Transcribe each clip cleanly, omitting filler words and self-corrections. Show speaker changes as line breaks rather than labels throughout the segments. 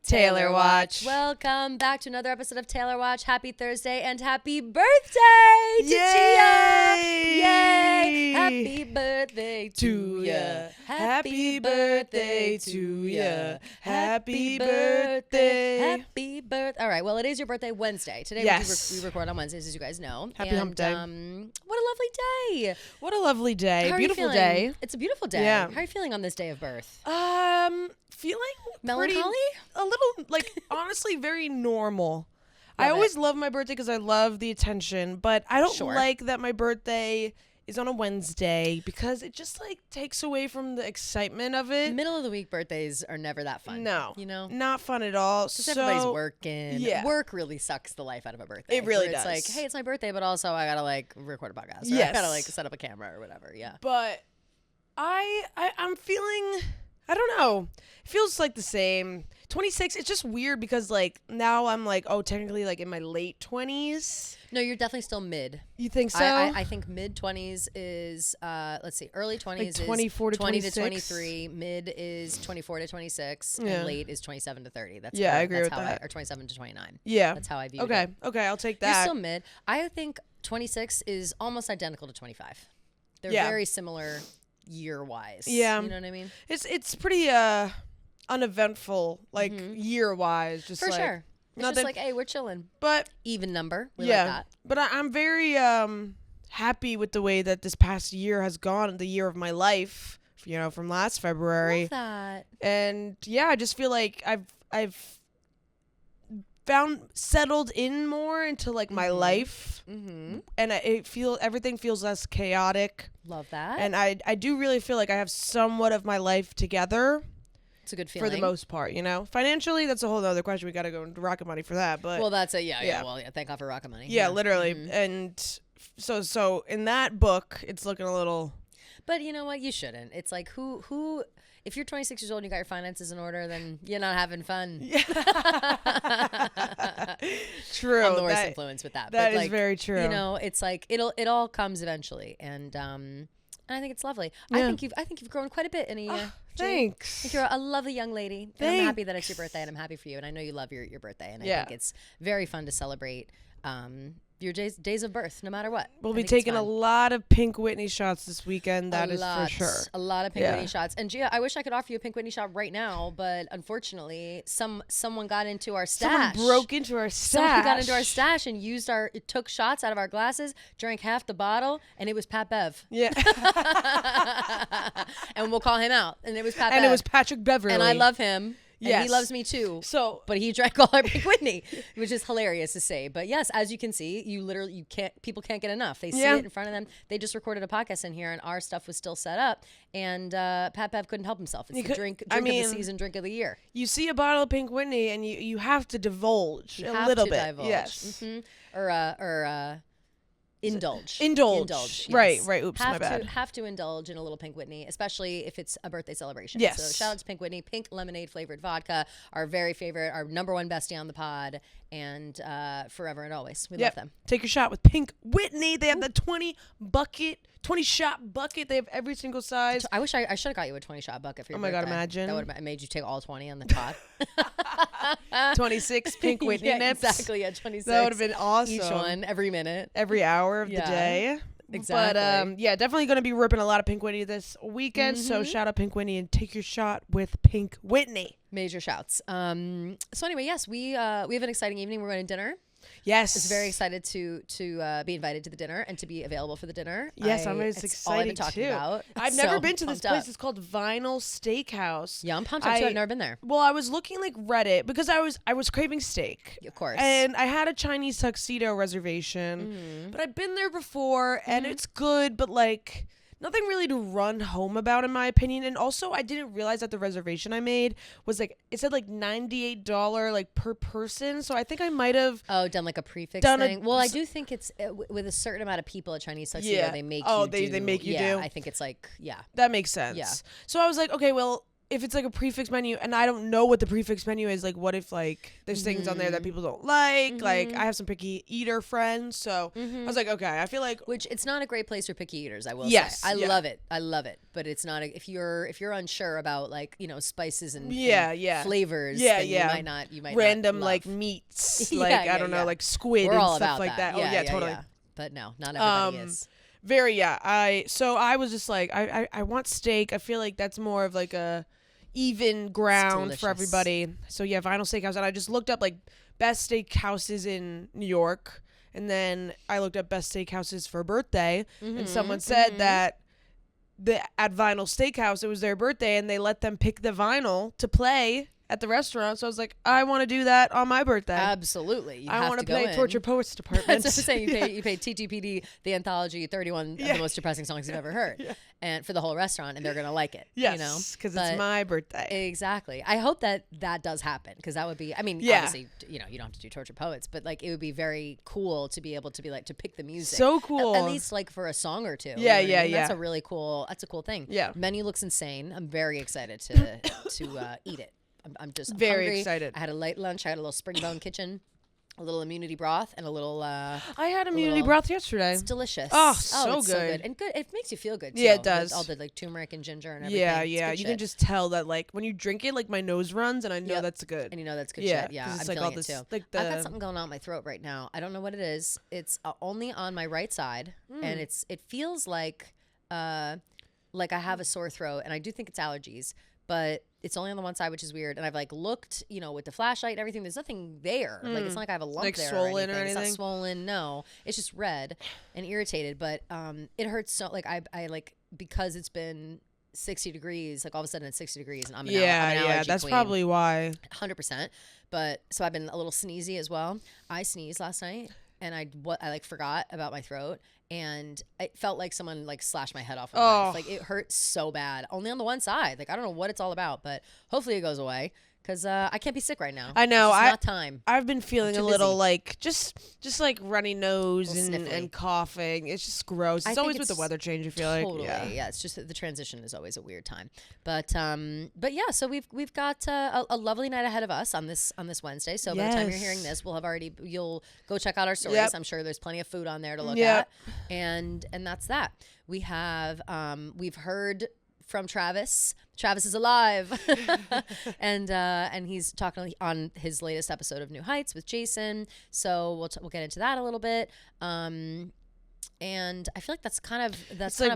Taylor Watch.
Welcome back to another episode of Taylor Watch. Happy Thursday and happy birthday to Gia. Yay! Happy birthday to ya.
Happy birthday to ya. Happy birthday.
Happy birthday. All right. Well, it is your birthday Wednesday. Today we record on Wednesdays, as you guys know.
Happy hump day.
What a lovely day.
What a lovely day.
How
Beautiful
are you feeling?
day.
It's a beautiful day.
Yeah.
How are you feeling on this day of birth?
Feeling
Melancholy?
A little, like, honestly, very normal. I
Love
always
it.
love my birthday because I love the attention, but I don't
Sure.
like that my birthday is on a Wednesday because it just, like, takes away from the excitement of it.
Middle of the week birthdays are never that fun.
No.
You know?
Not fun at all.
Because everybody's working.
yeah.
Work really sucks the life out of a birthday.
It really
where it's
does.
like, hey, it's my birthday, but also I gotta like record a podcast. Or
Yes.
I gotta like set up a camera or whatever. Yeah.
But I'm feeling, I don't know. It feels like the same. 26, it's just weird because, like, now I'm like, oh, technically, like, in my late 20s.
No, you're definitely still mid.
You think so?
I think mid 20s is, let's see, early 20s
Like 24
is
to
20
26?
to 23. Mid is 24 to 26.
Yeah.
And late is 27 to 30. That's
Yeah,
how,
I agree
that's
with
how
that.
or 27 to 29.
Yeah.
That's how I view
Okay.
it.
Okay, I'll take
You're
that.
still mid. I think 26 is almost identical to 25. They're
Yeah.
very similar year-wise.
Yeah.
You know what I mean?
It's pretty uneventful, like, year-wise. Just
For
like,
sure. It's
nothing.
just like, hey, we're chilling.
But
Even number. We
yeah,
like that.
but I'm very happy with the way that this past year has gone, the year of my life, you know, from last February.
Love that.
And yeah, I just feel like I've found settled in more into, like, my life,
Mm-hmm.
and everything feels less chaotic,
Love that.
and I do really feel like I have somewhat of my life together
It's a good feeling.
for the most part, you know. Financially, that's a whole other question. We got to go into rocket money for that, but
Well, that's a
Yeah.
yeah. Thank God for rocket money.
yeah, literally.
Mhm.
And so in that book, it's looking a little.
But you know what? You shouldn't. It's like who. If you're 26 years old and you got your finances in order, then you're not having fun.
True.
I'm the worst
that
influence with that.
that
but
is
like,
very true.
You know, it's like it all comes eventually, and I think it's lovely.
Yeah.
I think you've grown quite a bit in a year. Jade.
Thanks.
I think you're a lovely young lady. And I'm happy that it's your birthday, and I'm happy for you. And I know you love your birthday, and I
Yeah.
think it's very fun to celebrate your days of birth, no matter what.
We'll
I
be
think it's
taking a
fun.
lot of Pink Whitney shots this weekend. That is for sure.
A lot of Pink
Yeah.
Whitney shots. And Gia, I wish I could offer you a Pink Whitney shot right now, but unfortunately, someone got into our stash.
Someone broke into our stash.
Someone got into our stash and took shots out of our glasses, drank half the bottle, and it was Pat Bev.
Yeah.
And we'll call him out. And it was Pat Bev.
And it was Patrick Beverly.
And I love him. And
Yes.
he loves me too.
So
But he drank all our Pink Whitney, which is hilarious to say. But yes, as you can see, people can't get enough. They see
Yeah.
it in front of them. They just recorded a podcast in here, and our stuff was still set up. And Pat Bev couldn't help himself. It's the drink of the season, drink of the year.
you see a bottle of Pink Whitney and you have to divulge
You
a
have
little
to
bit.
divulge.
Yes.
Mhm. Or indulge.
Indulge.
Yes.
Right. Oops, my bad.
Have to indulge in a little Pink Whitney, especially if it's a birthday celebration.
Yes.
So shout out to Pink Whitney, pink lemonade flavored vodka, our very favorite, our number one bestie on the pod, and forever and always. We love them.
Take your shot with Pink Whitney. They have the 20 shot bucket. They have every single size.
I wish I should have got you a 20-shot bucket for your
Oh my God,
birthday.
imagine.
That would have made you take all 20 on the top.
26 Pink Whitney
Yeah,
nips.
exactly, yeah, 26.
That would have been awesome.
Each one, every minute.
Every hour of the
Yeah,
day.
exactly.
But yeah, definitely going to be ripping a lot of Pink Whitney this weekend. So shout out Pink Whitney and take your shot with Pink Whitney.
Major shouts. So anyway, yes, we have an exciting evening. We're going to dinner.
Yes.
I was very excited to be invited to the dinner and to be available for the dinner.
Yes,
it's
excited
all I've been talking
too.
about.
I've
So
never been to this
pumped
place.
up.
It's called Vinyl Steakhouse.
Yeah, I'm pumped up too. I've never been there.
Well, I was looking like Reddit because I was craving steak.
Of course.
And I had a Chinese tuxedo reservation. But I've been there before and it's good, but like nothing really to run home about in my opinion. And also I didn't realize that the reservation I made was like it said like $98 like per person. So I think I might have
done like a prefix
done
thing. Well, I do think it's with a certain amount of people at Chinese tuxedo,
Yeah.
they make
Oh,
you
they make you
yeah,
do?
I think it's like, yeah.
that makes sense.
Yeah.
So I was like, okay, well, if it's like a prefix menu and I don't know what the prefix menu is, like what if like there's things on there that people don't like? Like I have some picky eater friends, so I was like, okay, I feel like
which it's not a great place for picky eaters. I will
Yes,
say, I
yeah.
love it, but it's not. If you're unsure about like spices and
yeah.
flavors,
Yeah,
then
yeah.
you might
random
not
like
love.
meats,
Yeah,
like
yeah,
I don't know,
yeah.
like squid
We're
and
all
stuff
about
like that. Oh yeah, totally.
Yeah. But no, not everybody is.
Very so I was just like I want steak. I feel like that's more of like a even ground for everybody. So yeah, Vinyl Steakhouse, and I just looked up like best steakhouses in New York, and then I looked up best steakhouses for birthday, and someone said that at Vinyl Steakhouse it was their birthday and they let them pick the vinyl to play at the restaurant. So I was like, I want to do that on my birthday.
Absolutely.
I want to play Torture Poets Department.
That's what I'm saying. You pay TTPD, the anthology, 31 of the most depressing songs you've ever heard, and for the whole restaurant, and they're going to like it.
Yes, because it's my birthday.
Exactly. I hope that does happen, because that would be, I mean, obviously, you don't have to do Torture Poets, but like it would be very cool to be able to be like, to pick the music.
So cool.
At least like for a song or two.
Yeah,
you know what I mean?
yeah.
That's a cool thing.
Yeah.
Menu looks insane. I'm very excited to eat it. I'm just
very
hungry.
excited.
I had a light lunch. I had a little Springbone Kitchen, a little immunity broth, and a little.
I had immunity broth yesterday.
It's delicious.
Oh,
it's
so good.
And good. It makes you feel good too.
Yeah, it does.
All the like turmeric and ginger and everything.
Yeah,
It's
yeah.
good
You
shit.
can just tell that like when you drink it, like my nose runs, and I know that's good.
And you know that's good
Yeah,
shit. Yeah,
'cause
I'm
it's like
feeling
all this,
it too.
like
I've got something going on in my throat right now. I don't know what it is. It's only on my right side, and it feels like I have a sore throat, and I do think it's allergies. But it's only on the one side, which is weird. And I've like looked, with the flashlight and everything. There's nothing there. Like it's not like I have a lump
Like
there
swollen
or
or
anything. It's not
anything?
swollen. No, it's just red and irritated. But it hurts so. Like I like, because it's been 60 degrees. Like all of a sudden it's 60 degrees, and I'm an allergy
that's
queen.
probably why.
100%. But so I've been a little sneezy as well. I sneezed last night, and I like forgot about my throat, and it felt like someone like slashed my head off with a knife. Like it hurt so bad, only on the one side. Like I don't know what it's all about, but hopefully it goes away, because I can't be sick right now.
I know.
It's not time.
I've been feeling a little
busy.
like just like runny nose and
sniffly.
coughing. It's just gross. It's always with the weather change. I feel
totally,
like
yeah. It's just that the transition is always a weird time. But yeah. So we've got a lovely night ahead of us on this Wednesday. So by the time you're hearing this, you'll go check out our stories.
Yep.
I'm sure there's plenty of food on there to look
Yep.
at, and that's that. We have we've heard from Travis. Travis is alive, and he's talking on his latest episode of New Heights with Jason. So we'll get into that a little bit. And I feel like that's kind of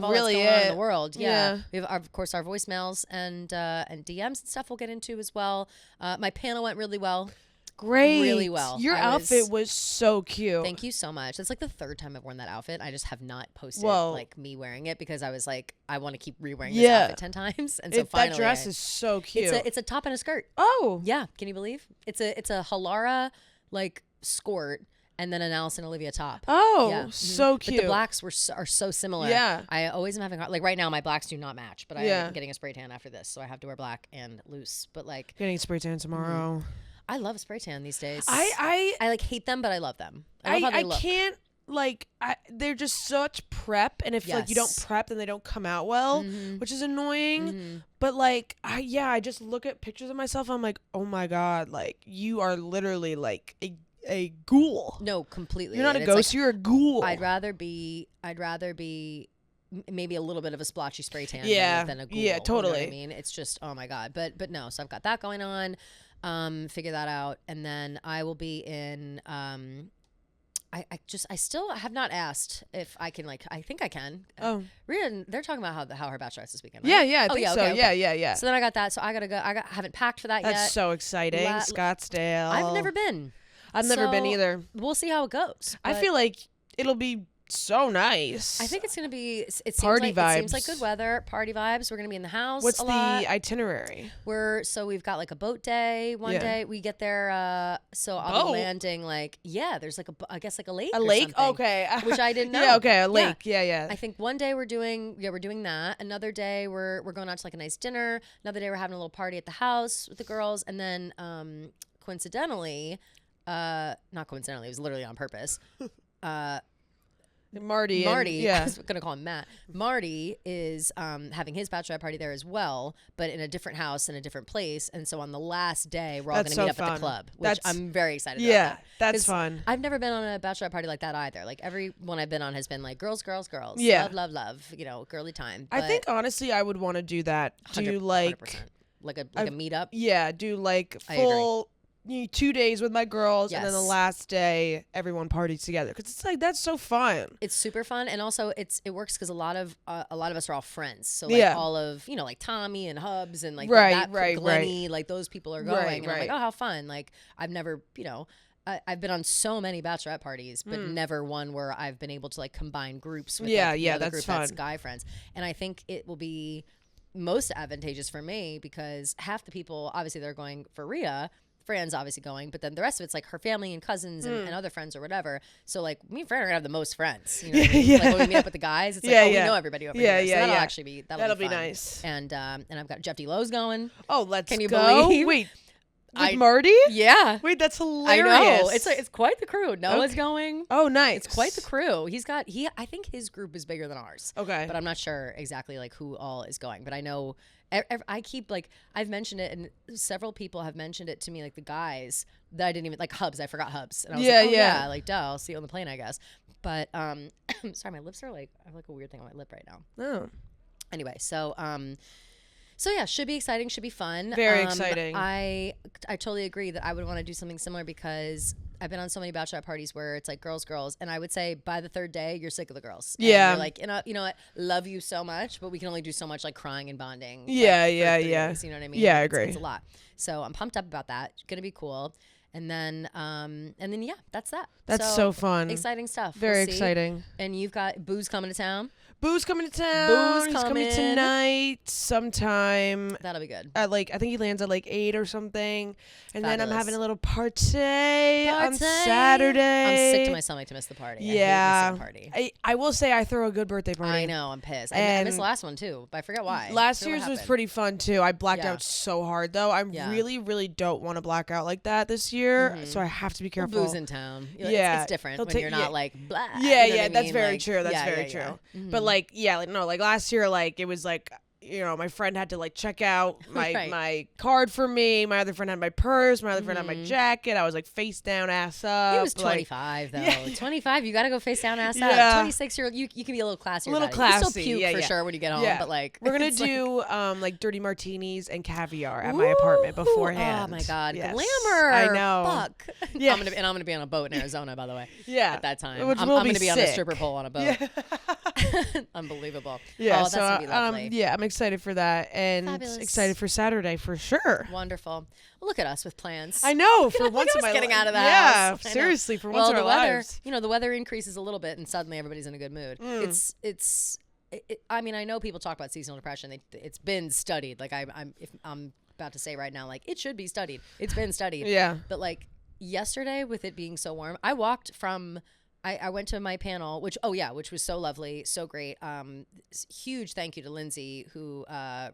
all
really
that's going on in
it.
the world.
Yeah.
We have of course our voicemails and DMs and stuff we'll get into as well. My panel went really well.
great.
Really well.
Your outfit was so cute.
Thank you so much. That's like the third time I've worn that outfit. I just have not posted like me wearing it, because I was like, I want to keep re-wearing this outfit 10 times. And so finally,
that dress is so cute.
It's a top and a skirt.
Oh
Yeah, can you believe? It's a Halara like skirt, and then an Allison Olivia top.
Oh,
Yeah.
so
But
cute.
the blacks are so similar.
Yeah.
I always am having like right now my blacks do not match, but
Yeah.
I'm getting a spray tan after this, so I have to wear black and loose. But like
Getting spray tan tomorrow.
I love a spray tan these days.
I
like hate them, but I love them. I love how they look.
can't like they're just such prep, and if like you don't
Yes.
prep, then they don't come out well, which is annoying. But like I just look at pictures of myself, I'm like, oh my god, like you are literally like a ghoul.
No, completely.
You're not
And
a
it's
ghost, you're a ghoul.
I'd rather be maybe a little bit of a splotchy spray tan
Yeah.
than a ghoul.
Yeah,
You know
totally.
what I mean? It's just, oh my God. But no, so I've got that going on. Figure that out. And then I will be in, I still have not asked if I can, like, I think I can.
Oh.
Rita, they're talking about how her bachelorette this weekend,
Yeah,
right?
yeah, I
Oh,
think
yeah,
so.
okay.
Yeah.
So then I got that. So I gotta go. I haven't packed for that yet.
That's so exciting. Scottsdale.
I've never been.
I've never been
So
either.
We'll see how it goes.
I
but
feel like it'll be so nice.
I think it's gonna be. It seems
Party
like, It seems like
vibes.
good weather. Party vibes. We're gonna be in the house.
What's
a
the
lot.
itinerary?
We've got like a boat day one day. We get there. So I'll be landing there's like I guess like a lake.
A
or
lake?
something,
Okay.
which I didn't know.
Yeah, okay, a lake. Yeah.
I think one day we're doing that. Another day we're going out to like a nice dinner. Another day we're having a little party at the house with the girls, and then coincidentally, not coincidentally, it was literally on purpose.
Marty.
I was gonna call him Matt. Marty is having his bachelorette party there as well, but in a different house in a different place. And so on the last day, we're all gonna meet up at the club, which I'm very excited about.
Yeah, that's fun.
I've never been on a bachelorette party like that either. Like every one I've been on has been like girls,
Yeah,
love, girly time.
I think honestly, I would want to do that. Do
100%. like a meetup.
Yeah, do like full 2 days with my girls, and then the last day everyone parties together, because it's like that's so fun.
It's super fun, and also it works because a lot of us are all friends. So like all of like Tommy and Hubs and like Glennie, like those people are going, and I'm like, oh, how fun! Like I've never I've been on so many bachelorette parties, but never one where I've been able to like combine groups with the group
fun.
That's guy friends, and I think it will be most advantageous for me because half the people obviously they're going for Rhea. Fran's obviously going, but then the rest of it's like her family and cousins and other friends or whatever. So like me and Fran are gonna have the most friends. You know what I mean? Like when we meet up with the guys, it's like we know everybody over here. So that'll actually be that'll be nice. And I've got Jeff D. Lowe's going.
Oh, let's
Can you
go.
believe?
Wait. With Marty?
Yeah.
Wait, that's hilarious.
I know. It's quite the crew. Noah's going.
Oh, nice.
It's quite the crew. I think his group is bigger than ours.
Okay.
But I'm not sure exactly like who all is going. But I know I keep like I've mentioned it and several people have mentioned it to me, like the guys that I didn't even like Hubs. I forgot Hubs. And I was like, oh yeah, like duh, I'll see you on the plane, I guess. But sorry, my lips are like I have like a weird thing on my lip right now.
Oh.
Anyway, so yeah, should be exciting, should be fun.
Very exciting.
I totally agree that I would want to do something similar because I've been on so many bachelorette parties where it's like girls, and I would say by the third day you're sick of the girls. And you're like, you know what, love you so much, but we can only do so much like crying and bonding.
Yeah.
Days, you know what I mean?
Yeah, I agree.
It's a lot. So I'm pumped up about that. It's gonna be cool. And then yeah, that's that.
That's so fun.
Exciting stuff.
Very exciting.
And you've got Boo's coming to town.
Boo's coming to town. He's coming tonight sometime.
That'll be good.
At I think he lands at 8 or something. And then I'm having a little party on Saturday.
I'm sick to my stomach to miss the party.
Yeah.
I hate missing party.
I will say I throw a good birthday party.
I know. I'm pissed. I missed the last one too, but I forget why.
Last year's was pretty fun too. I blacked out so hard though. I really, really don't want to black out like that this year. So I have to be careful.
Boo's in town. It's different when you're not like blah.
Yeah,
you know
that's very true. That's very true. But last year, it was my friend had to check out my card for me. My other friend had my purse. My other friend had my jacket. I was face down, ass up.
It was 25 though. Yeah. 25, you got to go face down, ass up. 26, you can be a little classier.
A little
about
classy.
You can still puke for sure when you get home.
Yeah.
But
we're gonna do dirty martinis and caviar at my apartment beforehand.
Oh my god,
yes.
Glamour!
I know.
Fuck. Yeah. I'm gonna be on a boat in Arizona, by the way.
Yeah.
At that time,
I'm
gonna be on a stripper pole on a boat.
Yeah.
Unbelievable.
Yeah.
Oh, that's gonna be lovely.
Yeah, I'm excited for that and excited for Saturday for sure.
Wonderful. Well, look at us with plans.
I know. For once in my life.
Getting out of the house.
Yeah, seriously. For once in our lives.
The weather increases a little bit and suddenly everybody's in a good mood. I mean, I know people talk about seasonal depression. It's been studied. I'm about to say right now, it should be studied. It's been studied.
Yeah.
But yesterday with it being so warm, I walked from I went to my panel, which was so lovely, so great. Huge thank you to Lindsay, who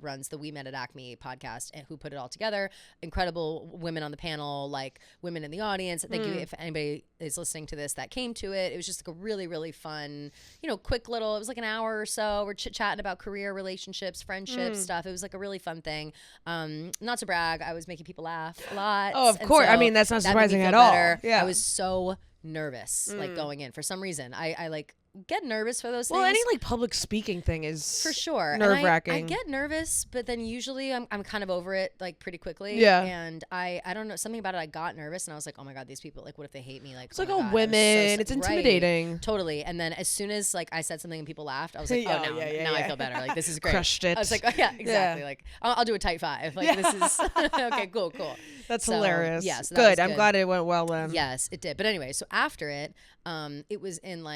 runs the We Met at Acme podcast and who put it all together. Incredible women on the panel, women in the audience. Thank you if anybody is listening to this that came to it. It was just a really, really fun, quick little, it was an hour or so. We're chit-chatting about career, relationships, friendships, stuff. It was a really fun thing. Not to brag, I was making people laugh a lot.
Oh, of course.
So
I mean, that's not surprising at
all.
Yeah.
I was so nervous going in for some reason. I get nervous for those things.
Well, any public speaking thing is
for sure
nerve-wracking.
I get nervous, but then usually I'm kind of over it pretty quickly.
Yeah.
And I don't know, something about it, I got nervous and I was like, oh my god, these people, what if they hate me?
It's women. It's intimidating.
Right. Totally. And then as soon as I said something and people laughed, I was like, now I feel better. This is great.
Crushed it.
I was like, oh yeah, exactly. Yeah. I'll do a tight five. This is okay. Cool.
That's hilarious.
Yeah, so
good. I'm glad it went well then.
Yes, it did. But anyway, so after it, it was in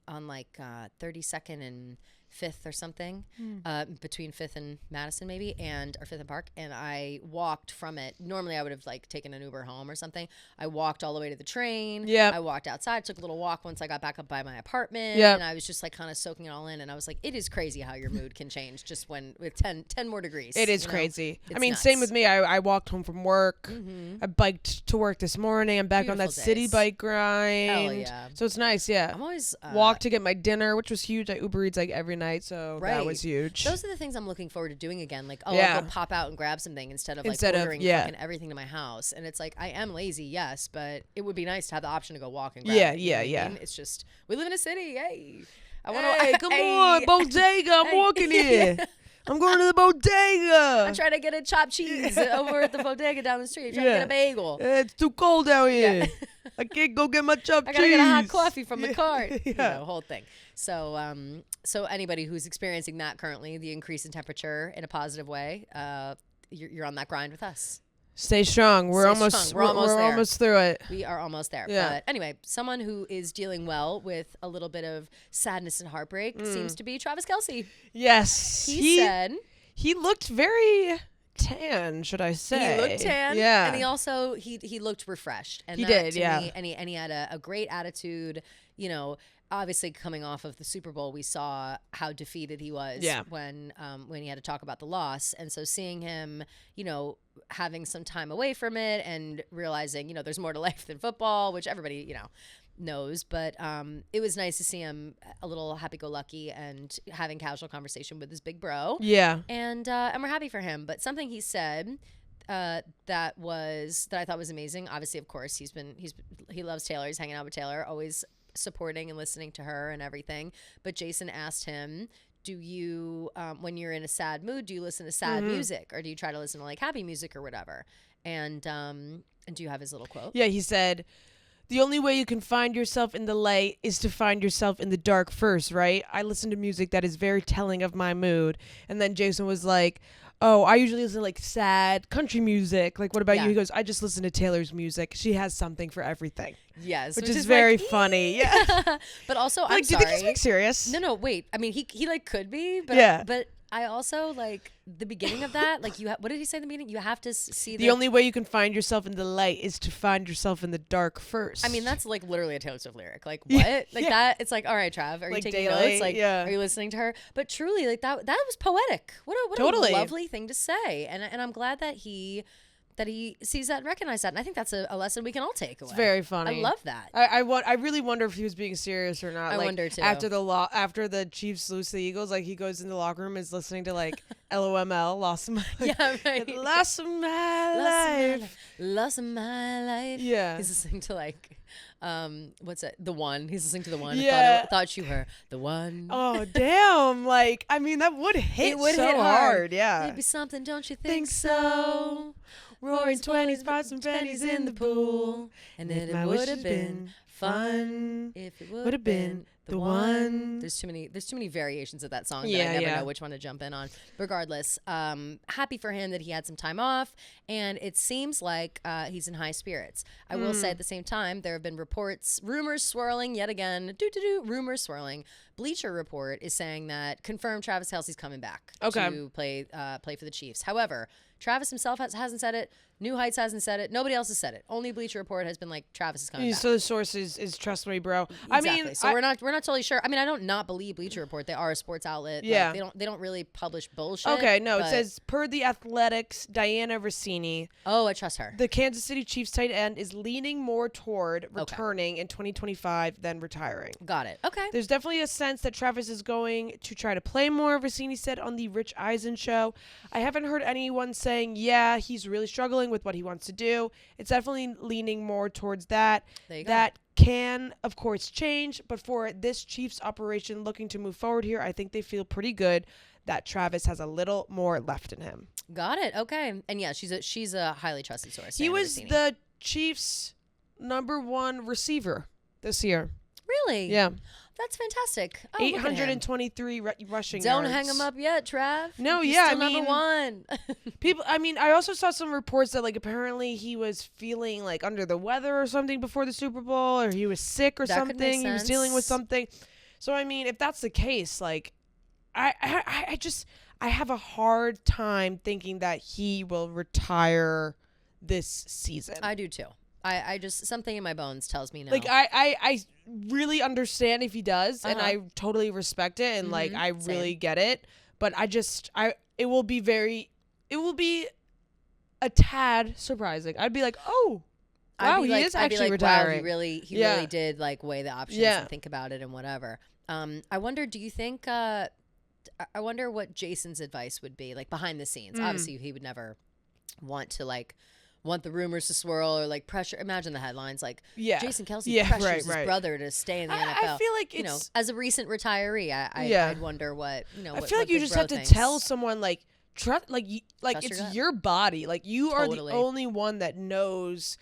on 32nd and 5th or something, between 5th and Madison maybe, or 5th and Park. And I walked from it. Normally I would have like taken an Uber home or something. I walked all the way to the train.
Yeah.
I walked outside, took a little walk once I got back up by my apartment.
Yep.
And I was just like kind of soaking it all in. And I was like, it is crazy how your mood can change just with 10 more degrees.
It is crazy. I mean, same with me. I walked home from work. I biked to work this morning. I'm back on that city bike grind.
Hell yeah.
So it's nice, yeah.
I'm always
walked to get my dinner, which was huge. I Uber Eats like every night, so that was huge.
Those are the things I'm looking forward to doing again. Like, I'll go pop out and grab something instead of ordering fucking everything to my house. And it's like, I am lazy, yes, but it would be nice to have the option to go walk and grab it.
Yeah.
I mean? It's just, we live in a city. Hey,
come on, bodega. I'm walking here. I'm going to the bodega.
I'm trying to get a chopped cheese over at the bodega down the street. I'm trying to get a bagel.
It's too cold out here. I can't go get my chopped cheese.
I gotta get a hot coffee from the cart. Whole thing. So, so anybody who's experiencing that currently, the increase in temperature in a positive way, you're on that grind with us.
Stay strong. We're almost through it.
We are almost there.
Yeah.
But anyway, someone who is dealing well with a little bit of sadness and heartbreak seems to be Travis Kelce.
Yes.
He said
he looked very tan, should I say.
He looked tan.
Yeah.
And he also he looked refreshed. And
he
that,
did,
to
yeah.
me, and he had a great attitude, you know. Obviously, coming off of the Super Bowl, we saw how defeated he was when he had to talk about the loss. And so seeing him, you know, having some time away from it and realizing, you know, there's more to life than football, which everybody, you know, knows. But it was nice to see him a little happy-go-lucky and having casual conversation with his big bro.
Yeah.
And we're happy for him. But something he said that I thought was amazing. Obviously, of course, he loves Taylor. He's hanging out with Taylor, always supporting and listening to her and everything. But Jason asked him, do you when you're in a sad mood, do you listen to sad music, or do you try to listen to like happy music or whatever? And do you have his little quote?
Yeah, he said, the only way you can find yourself in the light is to find yourself in the dark first, right? I listen to music that is very telling of my mood. And then Jason was like, oh, I usually listen to like sad country music. Like, what about you? He goes, I just listen to Taylor's music. She has something for everything.
Yes.
Which is very funny. Yeah.
But also, I'm
like,
sorry.
do you think he's being serious?
No, wait. I mean, he like could be, but but I also like the beginning of that. Like, what did he say in the beginning? You have to see
the only way you can find yourself in the light is to find yourself in the dark first.
I mean, that's like literally a Taylor Swift lyric. Like, what? Like that? It's like, all right, Trav, are you taking notes? Like, are you listening to her? But truly, like that was poetic. What a lovely thing to say. And I'm glad that he sees that and recognizes that. And I think that's a lesson we can all take away.
It's very funny.
I love that.
I really wonder if he was being serious or not.
I
like,
wonder too.
After the Chiefs lose to the Eagles, like he goes in the locker room and is listening to like LOML, Lost in My Life.
Yeah, right.
Lost in My Life.
Lost in My Life.
Yeah.
He's listening to like what's it? The One. He's listening to The One.
Yeah.
Thought you were the one.
Oh damn! Like, I mean, that would hit so hard. Yeah.
It'd be something, don't you think so?
Roaring 20s, bought some pennies in the pool.
And then it would have been fun if it would have been the one. There's too many variations of that song that I never know which one to jump in on. Regardless, happy for him that he had some time off, and it seems like he's in high spirits. I will say at the same time, there have been rumors swirling yet again. Rumors swirling. Bleacher Report is saying that confirmed Travis Kelce's coming back to play for the Chiefs. However, Travis himself hasn't said it. New Heights hasn't said it. Nobody else has said it. Only Bleacher Report has been like, Travis is coming back.
So the source is trustworthy, bro.
Exactly.
I mean,
so we're not totally sure. I mean, I don't not believe Bleacher Report. They are a sports outlet.
Yeah.
Like, they don't really publish bullshit.
Okay, no, it says per the Athletics, Diana Rossini.
Oh, I trust her.
The Kansas City Chiefs tight end is leaning more toward returning in 2025 than retiring.
Got it. Okay.
There's definitely a sense that Travis is going to try to play more, Rossini said on the Rich Eisen show. I haven't heard anyone saying, yeah, he's really struggling with what he wants to do. It's definitely leaning more towards that.
There you go.
That can, of course, change, but for this Chiefs operation looking to move forward here, I think they feel pretty good that Travis has a little more left in him.
Got it. Okay. And yeah, she's a highly trusted source.
He was the Chiefs' #1 receiver this year.
Really?
Yeah.
That's fantastic. Oh,
823 rushing
Don't
yards.
hang him up yet, Trav.
No,
He's
yeah,
still
I mean,
#1.
people. I mean, I also saw some reports that like apparently he was feeling like under the weather or something before the Super Bowl, or he was sick or
That could make
something. He was dealing with
sense.
something. So I mean, if that's the case, like, I have a hard time thinking that he will retire this season.
I do too. I just, something in my bones tells me no.
Like I really understand if he does, and I totally respect it, and like I really get it. But it will be a tad surprising. I'd be like, oh, wow, he is actually retiring.
Wow, he really did like weigh the options and think about it and whatever. I wonder, do you think? I wonder what Jason's advice would be, like behind the scenes. Obviously, he would never want the rumors to swirl or like pressure. Imagine the headlines like Jason Kelsey pressures his brother to stay in the NFL.
I feel like
it's, as a recent retiree, I'd wonder what,
I feel like you just have to tell someone like trust, like it's your body. Like you are the only one that knows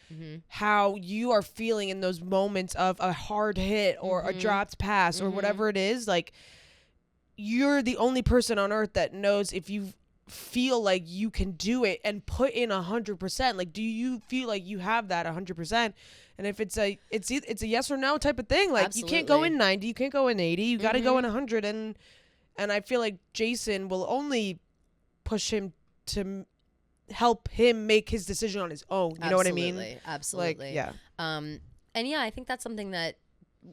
how you are feeling in those moments of a hard hit or a dropped pass or whatever it is. Like you're the only person on earth that knows if you feel like you can do it and put in 100%. Like, do you feel like you have that 100%? And if it's a yes or no type of thing, like you can't go in 90, you can't go in 80, you got to go in 100. And I feel like Jason will only push him to help him make his decision on his own. You know what I mean?
Absolutely.
Like,
and I think that's something that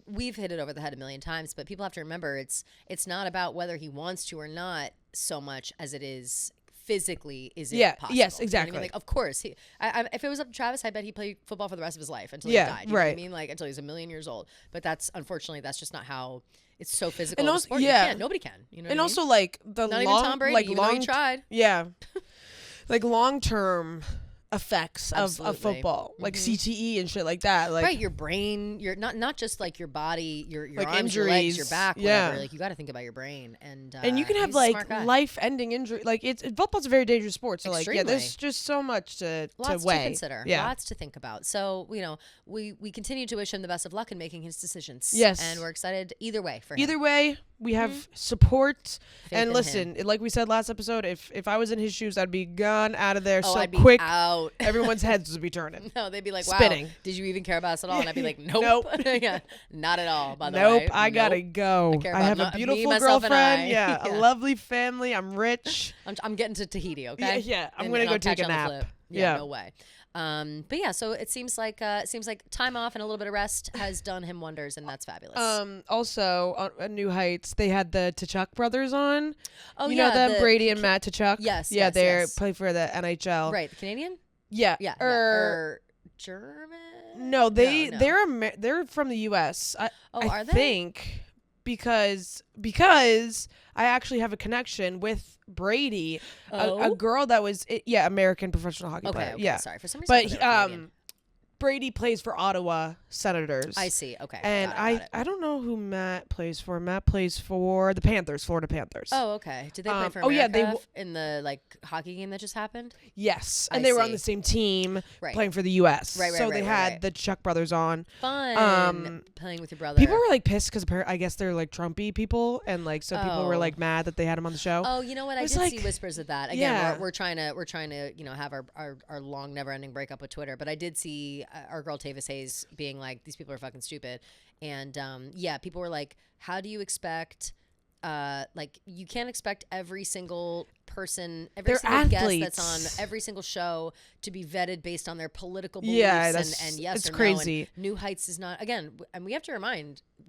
we've hit it over the head a million times, but people have to remember it's not about whether he wants to or not so much as it is physically is it possible.
Yes, exactly.
You know what I mean? Like, of course, if it was up to Travis, I bet he played football for the rest of his life until he died. You know what I mean? Like until he's a million years old. But that's unfortunately that's just not how it's so physical.
And also,
sport. Nobody can. You know.
And
what
also,
I mean?
like the
not
long,
even Tom Brady,
like
even
long,
though he tried.
Yeah, like long-term effects of football, like CTE and shit like that. Like
your brain, your not just like your body, your
like
arms,
injuries,
your legs, your back, whatever. Like you got to think about your brain, and
you can have like life-ending injury. Like football's a very dangerous sport. So
Extremely.
like there's just so much to weigh.
To consider, lots to think about. So we continue to wish him the best of luck in making his decisions.
Yes,
and we're excited either way for him.
Either way, we have support.
Faith
and
in
listen, like we said last episode, if I was in his shoes, I'd be gone out of there
I'd be
quick.
Out.
Everyone's heads would be turning.
No, they'd be like,
spinning.
Wow, did you even care about us at all? And I'd be like, nope. Yeah, not at all, by the way.
Nope, I gotta go.
I
have a beautiful girlfriend. Yeah, a lovely family. I'm rich.
I'm getting to Tahiti, okay?
Yeah, I'm going to go take a nap.
Yeah, no way. But yeah, so it seems like time off and a little bit of rest has done him wonders, and that's fabulous.
Also on New Heights, they had the Tkachuk brothers on.
Oh,
you know them, Brady and Matt Tkachuk.
Yes.
Yeah, they play for the NHL.
Right, the Canadian.
Yeah.
German.
No, they're from the U.S.
Are they?
I think because I actually have a connection with Brady, a girl that was American professional hockey player.
Okay,
yeah,
sorry for some reason.
But Brady plays for Ottawa Senators.
I see. Okay.
And I don't know who Matt plays for. Matt plays for the Panthers, Florida Panthers.
Oh, okay. Did they play for America in the hockey game that just happened?
Yes. And they were on the same team playing for the US.
Right.
So they had the Chuck brothers on.
Fun. Playing with your brother.
People were like pissed because I guess they're like Trumpy people, and like so people were like mad that they had him on the show.
Oh, you know what? I did see whispers of that. Again, we're trying to have our long never ending breakup with Twitter, but I did see our girl Tavis Hayes being like, these people are fucking stupid. And people were like, how do you expect you can't expect every single person, every single guest that's on every single show to be vetted based on their political beliefs and yes
it's
or
crazy.
No. And New Heights is not, again, and we have to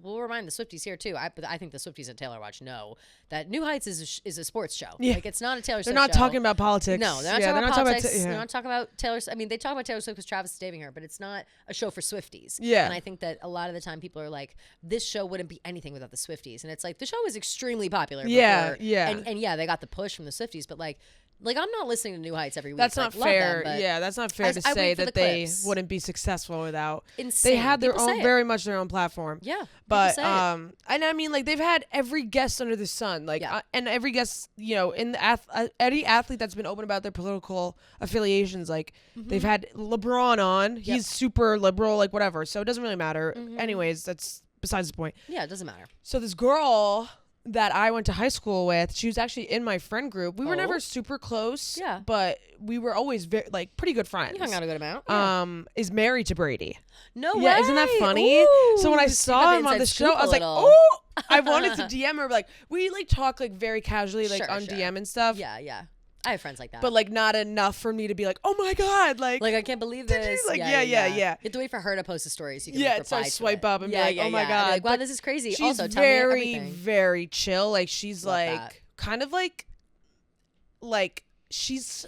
we'll remind the Swifties here too. But I think the Swifties and Taylor Watch know that New Heights is a sports show.
Yeah.
Like it's not a Taylor Swift show.
They're not talking about politics.
No, they're not talking about politics. They're not talking about Taylor. I mean, they talk about Taylor Swift because Travis is dating her, but it's not a show for Swifties.
Yeah.
And I think that a lot of the time people are like, this show wouldn't be anything without the Swifties. And it's like, the show is extremely popular.
Yeah,
before,
yeah.
And they got the push from the Swifties, but like I'm not listening to New Heights every week.
That's not fair.
Them,
that's not fair to say that they wouldn't be successful without. They had their own, very much their own platform.
Yeah,
but and I mean, like they've had every guest under the sun, like and every guest, in the any athlete that's been open about their political affiliations, like they've had LeBron on. He's super liberal, like whatever. So it doesn't really matter. Anyways, that's besides the point.
Yeah, it doesn't matter.
So this girl that I went to high school with, she was actually in my friend group. We were never super close.
Yeah.
But we were always pretty good friends.
You hung out a good amount. Yeah.
Is married to Brady.
No way.
Yeah, isn't that funny?
Ooh,
so when I saw him on the show, I was like, oh, I wanted to DM her. Like, we like talk like very casually, like on DM and stuff.
Yeah, yeah. I have friends like that.
But like not enough for me to be like, oh my God. Like
I can't believe this.
Like, yeah.
You have to wait for her to post a story so you can reply
so I
to
swipe
it.
up and be like, oh my God.
Like, wow, this is crazy.
She's
also, tell me
very,
everything.
very chill. Like she's
Love
like
that.
kind of like she's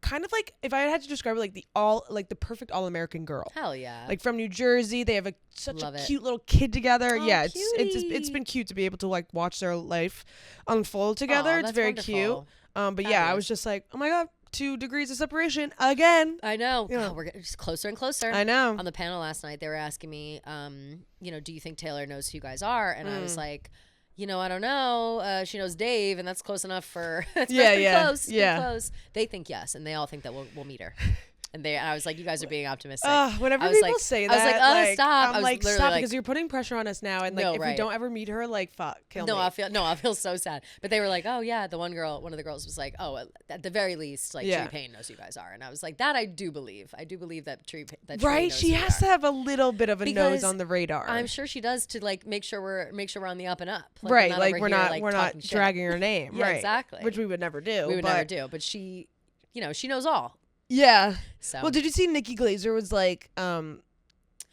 kind of like, if I had to describe her, like the perfect all-American girl.
Hell yeah.
Like from New Jersey, they have such
Love
a
it.
cute little kid together.
Oh,
Yeah,
cutie.
it's been cute to be able to like watch their life unfold together.
Aw,
It's
that's
very
wonderful.
cute. But yeah, I
Fabulous.
was just like, oh my God, 2 degrees of separation again.
I know.
Yeah.
Oh, we're getting just closer and closer.
I know.
On the panel last night, they were asking me, do you think Taylor knows who you guys are? And I was like, I don't know. She knows Dave, and that's close enough for. That's pretty close. Pretty close. They think yes, and they all think that we'll meet her. And I was like, you guys are being optimistic.
Whenever people say that,
I was like, oh, stop.
I'm
I was
like,
literally
stop,
like,
because you're putting pressure on us now, and like,
No,
if we
right.
don't ever meet her, like, fuck, kill me.
I feel so sad. But they were like, oh yeah, one of the girls was like, oh, at the very least, like Tree Payne knows who you guys are, and I was like, that I do believe. I do believe that Tree
right?
knows
She
who we
has
are.
to have a little bit of a
Because
nose on the radar.
I'm sure she does to like make sure we're on the up and up. Like,
right?
not
Like
over
we're
here,
not
like,
we're not
talking shit.
dragging her name.
Yeah,
right?
exactly.
Which we would never do.
We would never do. But she, she knows all.
Yeah.
So.
Well, did you see Nikki Glazer was like, I would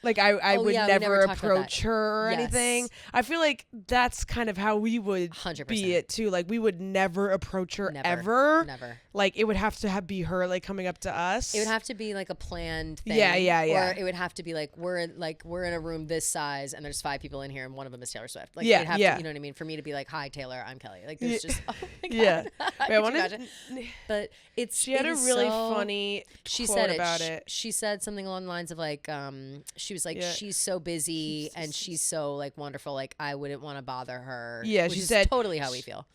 yeah, we
never
never talked about
approach
that.
her or
Yes.
anything. I feel like that's kind of how we would
100%.
be it too. Like we would never approach her
Never.
ever.
Never.
Like it would have to be her like coming up to us.
It would have to be like a planned thing.
Yeah.
Or it would have to be like we're in a room this size and there's 5 people in here and one of them is Taylor Swift. Like it'd have to, you know what I mean? For me to be like, hi Taylor, I'm Kelly. Like there's just oh my God.
Yeah.
Could
Wait,
you imagine? But
she had a really funny
she
quote
said it.
about it.
She said something along the lines of like she was like she's so busy and she's so like wonderful, like I wouldn't want to bother her.
Yeah,
which
she
is
said
totally how we feel.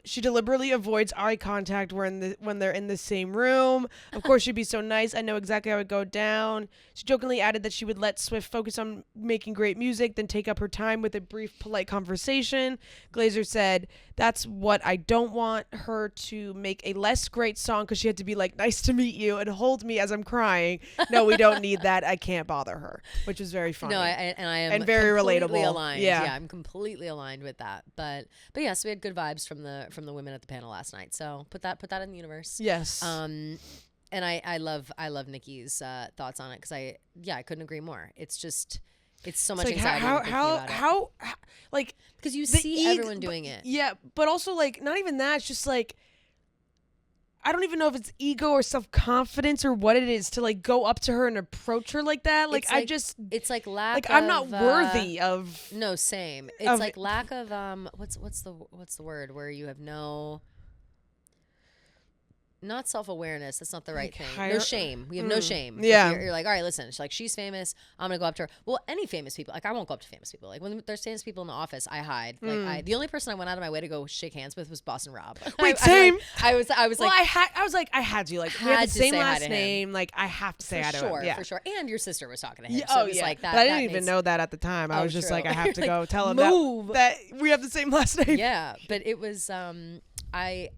She deliberately avoids eye contact when they're in the same room. Of course, she'd be so nice. I know exactly how it would go down. She jokingly added that she would let Swift focus on making great music, then take up her time with a brief, polite conversation. Glazer said, "That's what I don't want her to make a less great song because she had to be like, nice to meet you and hold me as I'm crying. No, we don't need that. I can't bother her," which was very funny.
No, I am
and very
completely
relatable.
aligned.
Yeah,
I'm completely aligned with that. But yeah, so we had good vibes from the women at the panel last night. So put that in the universe.
Yes.
And I love Nikki's thoughts on it because I couldn't agree more. It's just it's so much
like
anxiety when thinking about it.
how like
because you
the
see everyone doing it.
Yeah, but also like not even that. It's just like I don't even know if it's ego or self-confidence or what it is to like go up to her and approach her like that. Like
it's like lack
like
of,
I'm not worthy of.
No, same. It's like lack of what's the word where you have no. Not self-awareness. That's not the right thing. No shame. We have no shame.
Yeah.
You're like, all right, listen. She's like, she's famous. I'm gonna go up to her. Well, any famous people. Like, I won't go up to famous people. Like when there's famous people in the office, I hide. Like, the only person I went out of my way to go shake hands with was Boston Rob.
Wait, same.
I was
Well,
like,
I had to. Like we have
had
the
to
same
say hi
last
to him.
name. Like I have to say hi to him. Yeah.
for sure. And your sister was talking to him.
Yeah,
So it was like that.
But I didn't
that
even
makes-
know that at the time. I was just
true.
like, I have to
You're
go
like,
tell him
move.
that we have the same last name.
Yeah, but it was I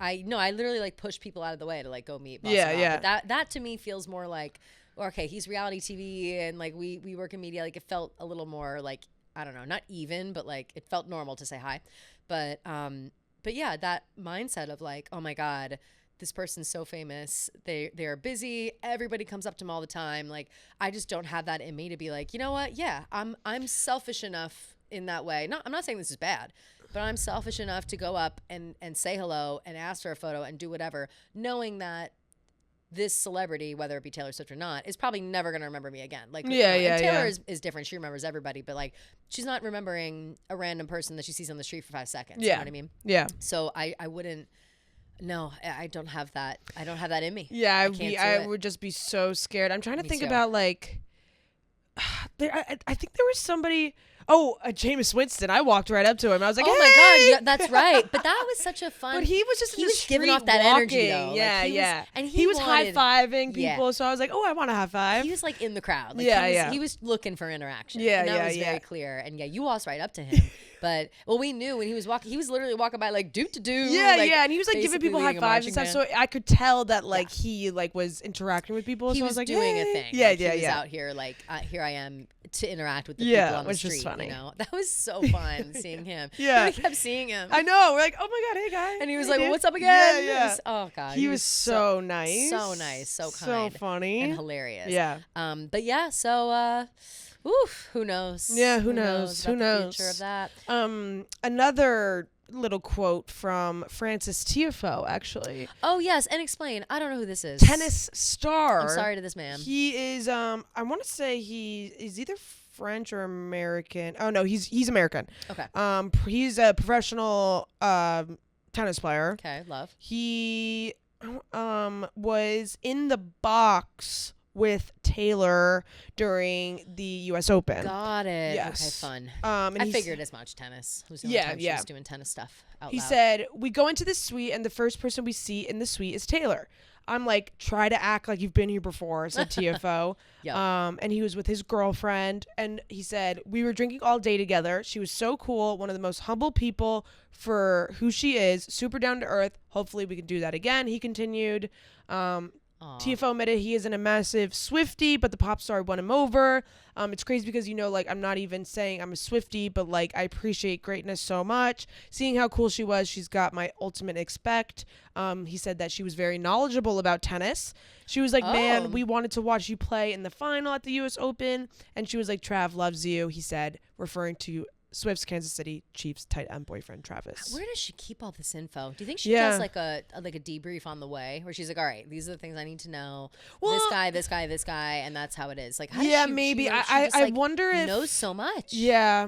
literally like push people out of the way to like go meet Boston
Yeah,
Rob.
yeah.
But that to me feels more like okay, he's reality TV and like we work in media. Like it felt a little more like I don't know, not even, but like it felt normal to say hi. But yeah, that mindset of like, oh my God, this person's so famous. They're busy. Everybody comes up to them all the time. Like I just don't have that in me to be like, you know what? Yeah, I'm selfish enough in that way. I'm not saying this is bad, but I'm selfish enough to go up and say hello and ask for a photo and do whatever, knowing that this celebrity, whether it be Taylor Swift or not, is probably never going to remember me again. Like, and Taylor is different. She remembers everybody, but like, she's not remembering a random person that she sees on the street for 5 seconds.
Yeah.
You know what I mean?
Yeah.
So I wouldn't. No, I don't have that. I don't have that in me.
Yeah,
I
would just be so scared. I'm trying to think
too.
about like, I think there was somebody. Oh, Jameis Winston. I walked right up to him. I was like,
oh
hey!
my God, yeah, that's right. But that was such a fun.
But he was just
he
in the
was giving
street
off that
walking.
energy though.
Yeah,
like,
yeah.
And
he was
wanted,
high-fiving people,
Yeah.
so I was like, oh, I want a high five.
He was like in the crowd. Like,
Yeah.
He was looking for interaction.
Yeah,
and that
yeah,
was
yeah.
very clear. And yeah, you walked right up to him. But we knew when he was walking, he was literally walking by like do.
Yeah,
like,
yeah, and he was like giving people high fives and stuff. So I could tell that like he like was interacting with people.
He
so
was
I was like,
doing
hey.
a thing.
Yeah,
like,
yeah,
he was
yeah.
out here like here I am to interact with the people on the
which
street.
is funny.
You know, that was so fun seeing him.
Yeah,
we kept seeing him.
I know. We're like, oh my god, hey guy.
And he was
hey,
like,
dude.
what's up again?
Yeah.
Oh god,
He was so nice,
so nice, so
so
kind,
funny,
and hilarious.
Yeah.
But yeah, so oof, who knows?
Yeah, who knows?
Who knows? The future of that.
Another little quote from Francis Tiafoe, actually.
Oh yes, and explain. I don't know who this is.
Tennis star.
I'm sorry to this man.
He is I want to say he is either French or American. Oh no, he's American.
Okay.
He's a professional tennis player.
Okay, love.
He was in the box with Taylor during the U.S. Open.
Got it.
Yes.
Okay, fun.
And
I figured as much. Tennis. Who's the only time she was doing tennis stuff out
He
loud.
said, we go into the suite, and the first person we see in the suite is Taylor. I'm like, try to act like you've been here before, said TFO.
Yep.
And he was with his girlfriend, and he said, we were drinking all day together. She was so cool, one of the most humble people for who she is, super down to earth. Hopefully we can do that again, he continued. TFO admitted he isn't a massive Swiftie, but the pop star won him over. It's crazy because, like, I'm not even saying I'm a Swiftie, but, like, I appreciate greatness so much. Seeing how cool she was, she's got my ultimate respect. He said that she was very knowledgeable about tennis. She was like, man, we wanted to watch you play in the final at the U.S. Open. And she was like, Trav loves you, he said, referring to Swift's Kansas City Chiefs tight end boyfriend Travis.
Where does she keep all this info? Do you think she does like a debrief on the way, where she's like, all right, these are the things I need to know. Well, this guy, and that's how it is. Like, how does she,
maybe
she
I
just,
wonder if
knows so much.
Yeah,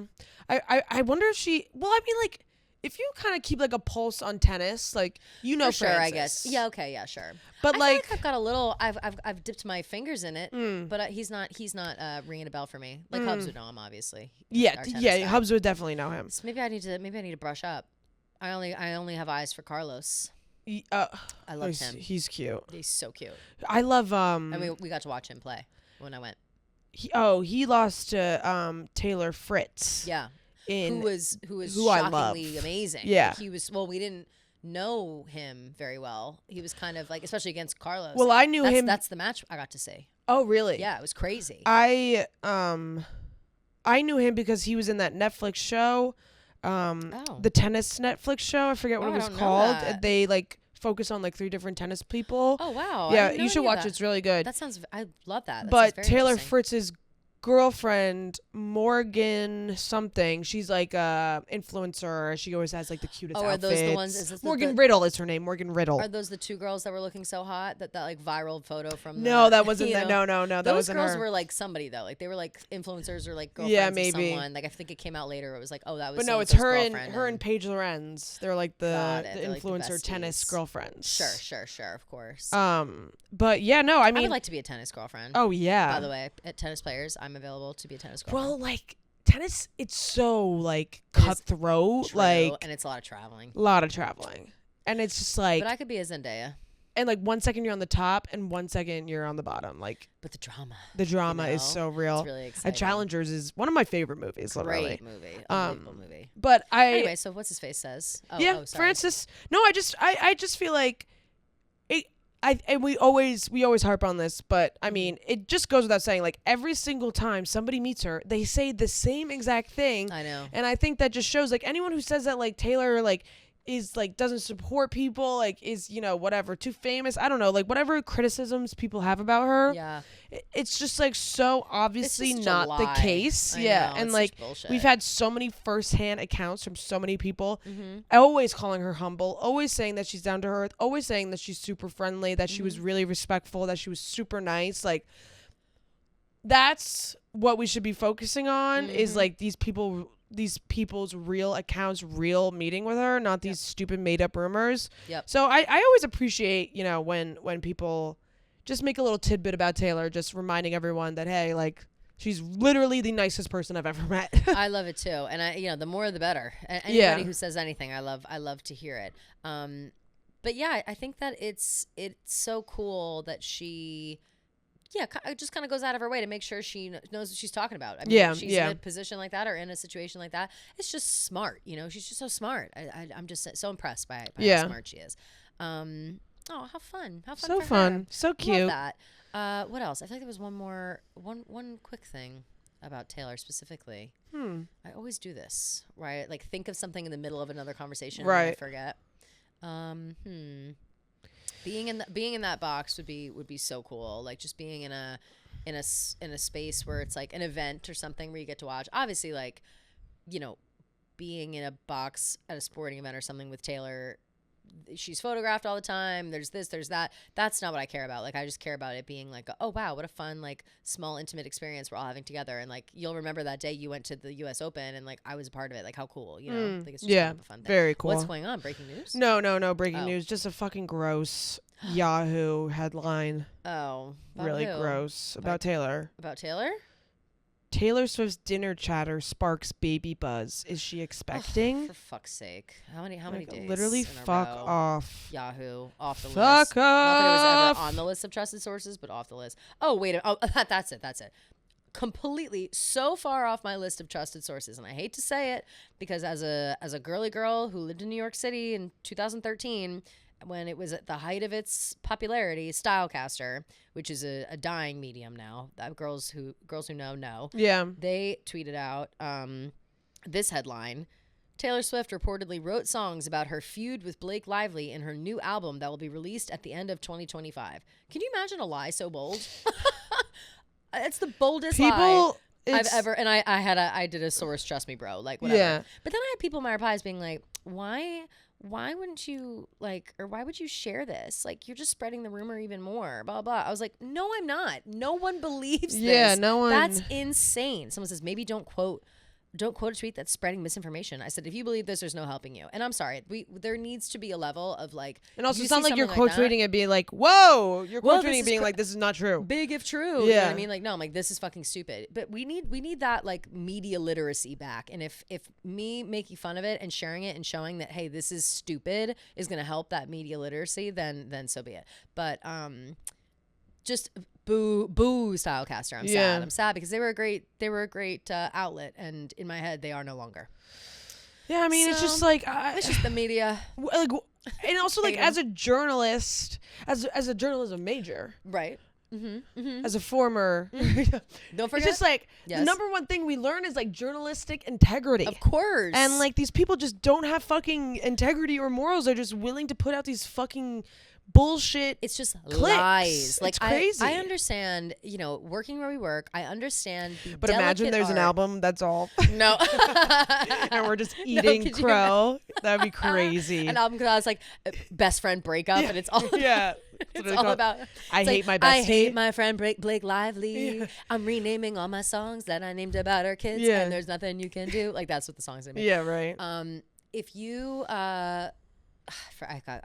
I wonder if she. Well, I mean, like, if you kind of keep like a pulse on tennis, like,
for sure,
Francis.
I guess. Yeah, okay, yeah, sure.
But
I
like
feel like I've got a little. I've dipped my fingers in it, but he's not ringing a bell for me. Like Hubs would know him, obviously.
Yeah, Hubs would definitely know him.
So maybe I need to brush up. I only have eyes for Carlos. I loved him.
He's cute.
He's so cute.
I love
I mean, we got to watch him play when I went.
He lost to Taylor Fritz.
Yeah. Who was shockingly amazing.
Yeah.
He was, we didn't know him very well. He was kind of like, especially against Carlos.
Well, I knew him.
That's the match I got to see.
Oh, really?
Yeah, it was crazy.
I knew him because he was in that Netflix show, the tennis Netflix show. I forget what it was called. They like focus on like 3 different tennis people.
Oh wow!
Yeah, you should watch it. It's really good.
I love that.
But Taylor Fritz's girlfriend, Morgan something, she's like a influencer. She always has like the cutest outfits.
Are those the ones? Is this
Morgan Riddle is her name. Morgan Riddle.
Are those the 2 girls that were looking so hot? That like viral photo from?
No, that wasn't that. No, that
those
wasn't her.
Those girls were like somebody though. Like they were like influencers or like girlfriends of someone. Like I think it came out later. It was like, oh, that was.
But no, it's her and Paige Lorenz. They're like the influencer like tennis girlfriends.
Sure, of course.
But yeah, no, I mean,
I would like to be a tennis girlfriend.
Oh yeah.
By the way, at Tennis Players, I'm available to be a tennis girlfriend.
Well, like tennis, it's so like cutthroat, like,
and it's a lot of traveling.
And it's just like.
But I could be a Zendaya.
And like 1 second you're on the top, and 1 second you're on the bottom. Like.
But the drama.
The drama is so real.
It's really exciting.
Challengers is one of my favorite movies. Literally.
Great movie. Unbelievable movie.
But
anyway, so what's his face says?
Francis. No, I just feel like. And we always harp on this, but I mean, it just goes without saying, like, every single time somebody meets her, they say the same exact thing.
I know.
And I think that just shows, like, anyone who says that, like, Taylor, like, is, like, doesn't support people, like, is, whatever, too famous, I don't know, like, whatever criticisms people have about her.
Yeah.
It's just, like, so obviously not the case. Yeah. And, like, we've had so many firsthand accounts from so many people, always calling her humble, always saying that she's down to earth, always saying that she's super friendly, that she was really respectful, that she was super nice. Like, that's what we should be focusing on is, like, these people's real accounts, real meeting with her, not these stupid made up rumors.
Yep.
So I always appreciate, when people just make a little tidbit about Taylor, just reminding everyone that, hey, like, she's literally the nicest person I've ever met.
I love it too. And the more the better. Anybody who says anything, I love to hear it. But yeah, I think that it's so cool that she just kind of goes out of her way to make sure she knows what she's talking about. I mean,
Yeah,
if she's in a position like that or in a situation like that, it's just smart. She's just so smart. I'm just so impressed by how smart she is. How fun! How fun!
So
for
fun,
her.
so cute.
Love that. What else? I feel like there was one quick thing about Taylor specifically. I always do this, right? Like think of something in the middle of another conversation, and I forget. Being in that box would be so cool. Like just being in a space where it's like an event or something where you get to watch. Obviously, like being in a box at a sporting event or something with Taylor. She's photographed all the time. There's this, there's that. That's not what I care about. Like I just care about it being like, oh wow, what a fun like small intimate experience we're all having together. And like you'll remember that day you went to the U.S. Open and like I was a part of it. Like how cool, Like it's just kind of a fun thing.
Very cool.
What's going on? Breaking news?
No breaking news. Just a fucking gross Yahoo headline.
Oh,
really
who?
Gross about Taylor.
About Taylor?
Taylor Swift's dinner chatter sparks baby buzz. Is she expecting?
For fuck's sake. How many days?
Literally fuck off.
Yahoo. Off the list.
Fuck off.
Not that it was ever on the list of trusted sources, but off the list. Oh, wait. Oh, that's it. Completely so far off my list of trusted sources. And I hate to say it because as a girly girl who lived in New York City in 2013, when it was at the height of its popularity, Stylecaster, which is a dying medium now. That girls who know.
Yeah.
They tweeted out this headline. Taylor Swift reportedly wrote songs about her feud with Blake Lively in her new album that will be released at the end of 2025. Can you imagine a lie so bold? It's the boldest lie I've ever. And I did a source, trust me, bro. Like whatever.
Yeah.
But then I had people in my replies being like, why wouldn't you or why would you share this? Like, you're just spreading the rumor even more, blah, blah. I was like, no, I'm not. No one believes this.
Yeah, no one.
That's insane. Someone says, maybe don't quote a tweet that's spreading misinformation. I said, if you believe this, there's no helping you. And I'm sorry. There needs to be a level of like.
And also, it's not like you're quote tweeting it being like, whoa, you're quote tweeting it being like, this is not true.
Big if true. You know what I mean? Like, no, I'm like, this is fucking stupid. But we need that like media literacy back. And if me making fun of it and sharing it and showing that, hey, this is stupid is going to help that media literacy, then so be it. But just boo Stylecaster. I'm sad because they were a great outlet, and in my head they are no longer.
Yeah, I mean, it's just like
it's just the media.
Like, and also like as a journalist, as a journalism major,
right? Mm-hmm.
As a former,
don't forget.
It's just like the number one thing we learn is like journalistic integrity.
Of course.
And like these people just don't have fucking integrity or morals. They're just willing to put out these fucking bullshit.
It's just
clicks.
Lies. Like
it's crazy.
I understand, working where we work. I understand.
But imagine there's an album that's all
no,
and we're just eating crow. That'd be crazy.
An album because I was like best friend breakup, and it's all it's all about.
I hate my bestie.
I hate my friend Blake Lively. Yeah. I'm renaming all my songs that I named about our kids, and there's nothing you can do. Like that's what the songs are.
Yeah, right.
If you I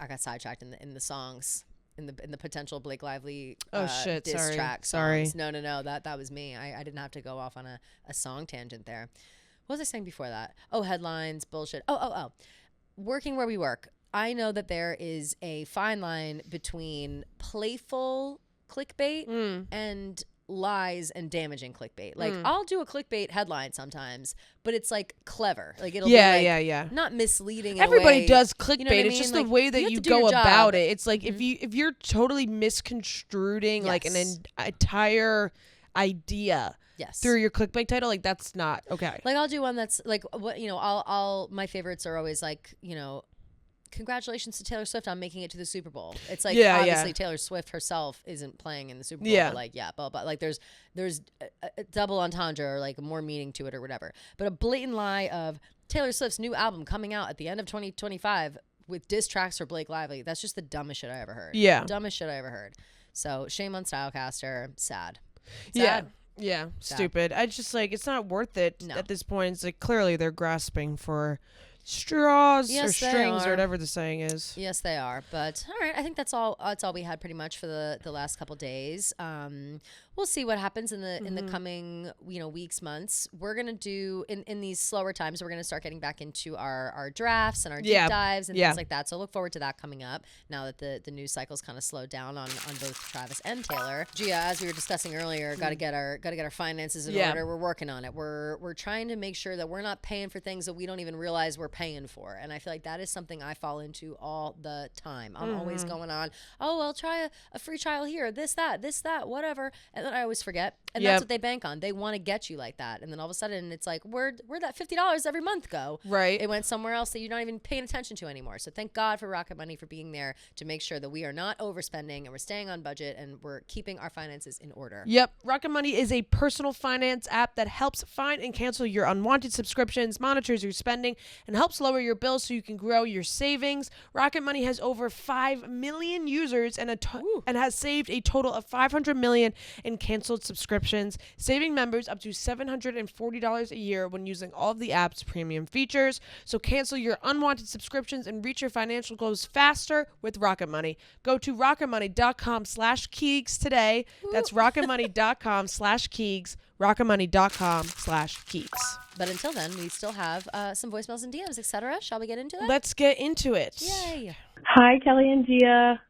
got sidetracked in the songs in the potential Blake Lively diss track.
Sorry.
No. That was me. I didn't have to go off on a song tangent there. What was I saying before that? Oh, headlines, bullshit. Oh. Working where we work. I know that there is a fine line between playful clickbait and lies and damaging clickbait. Like I'll do a clickbait headline sometimes, but it's like clever. Like it'll be like not misleading.
Everybody does clickbait.
You know
it's just the way that you go about it. It's like if you're totally misconstruing like an entire idea through your clickbait title, like that's not okay.
Like I'll do one that's like what I'll my favorites are always like congratulations to Taylor Swift on making it to the Super Bowl. It's like obviously Taylor Swift herself isn't playing in the Super Bowl. But like but like there's a double entendre or like more meaning to it or whatever. But a blatant lie of Taylor Swift's new album coming out at the end of 2025 with diss tracks for Blake Lively. That's just the dumbest shit I ever heard.
Yeah,
dumbest shit I ever heard. So shame on Stylecaster. Sad.
Yeah, stupid. I just like it's not worth it at this point. It's like clearly they're grasping for straws or
Yes, they
strings or
are.
whatever the saying is.
Yes, they are. But all right, I think that's all. That's all we had pretty much for the last couple days. We'll see what happens in the coming weeks, months. We're gonna do in these slower times. We're gonna start getting back into our drafts and our deep dives and things like that. So look forward to that coming up now that the news cycle's kind of slowed down on both Travis and Taylor. Gia, as we were discussing earlier, got to get our finances in order. We're working on it. We're trying to make sure that we're not paying for things that we don't even realize we're paying for. And I feel like that is something I fall into all the time. I'm always going on, oh, well, try a free trial here, this, that, whatever. And then I always forget. And that's what they bank on. They want to get you like that. And then all of a sudden it's like, where'd that $50 every month go?
Right.
It went somewhere else that you're not even paying attention to anymore. So thank God for Rocket Money for being there to make sure that we are not overspending and we're staying on budget and we're keeping our finances in order.
Yep. Rocket Money is a personal finance app that helps find and cancel your unwanted subscriptions, monitors your spending, and helps lower your bills so you can grow your savings. Rocket Money has over 5 million users and has saved a total of $500 million in canceled subscriptions, saving members up to $740 a year when using all of the app's premium features. So cancel your unwanted subscriptions and reach your financial goals faster with Rocket Money. Go to rocketmoney.com/Keegs today. That's rocketmoney.com/Keegs. rocketmoney.com/Keegs.
But until then, we still have some voicemails and DMs, etc. Shall we get into that?
Let's get into it.
Yay.
Hi, Kelly and Gia.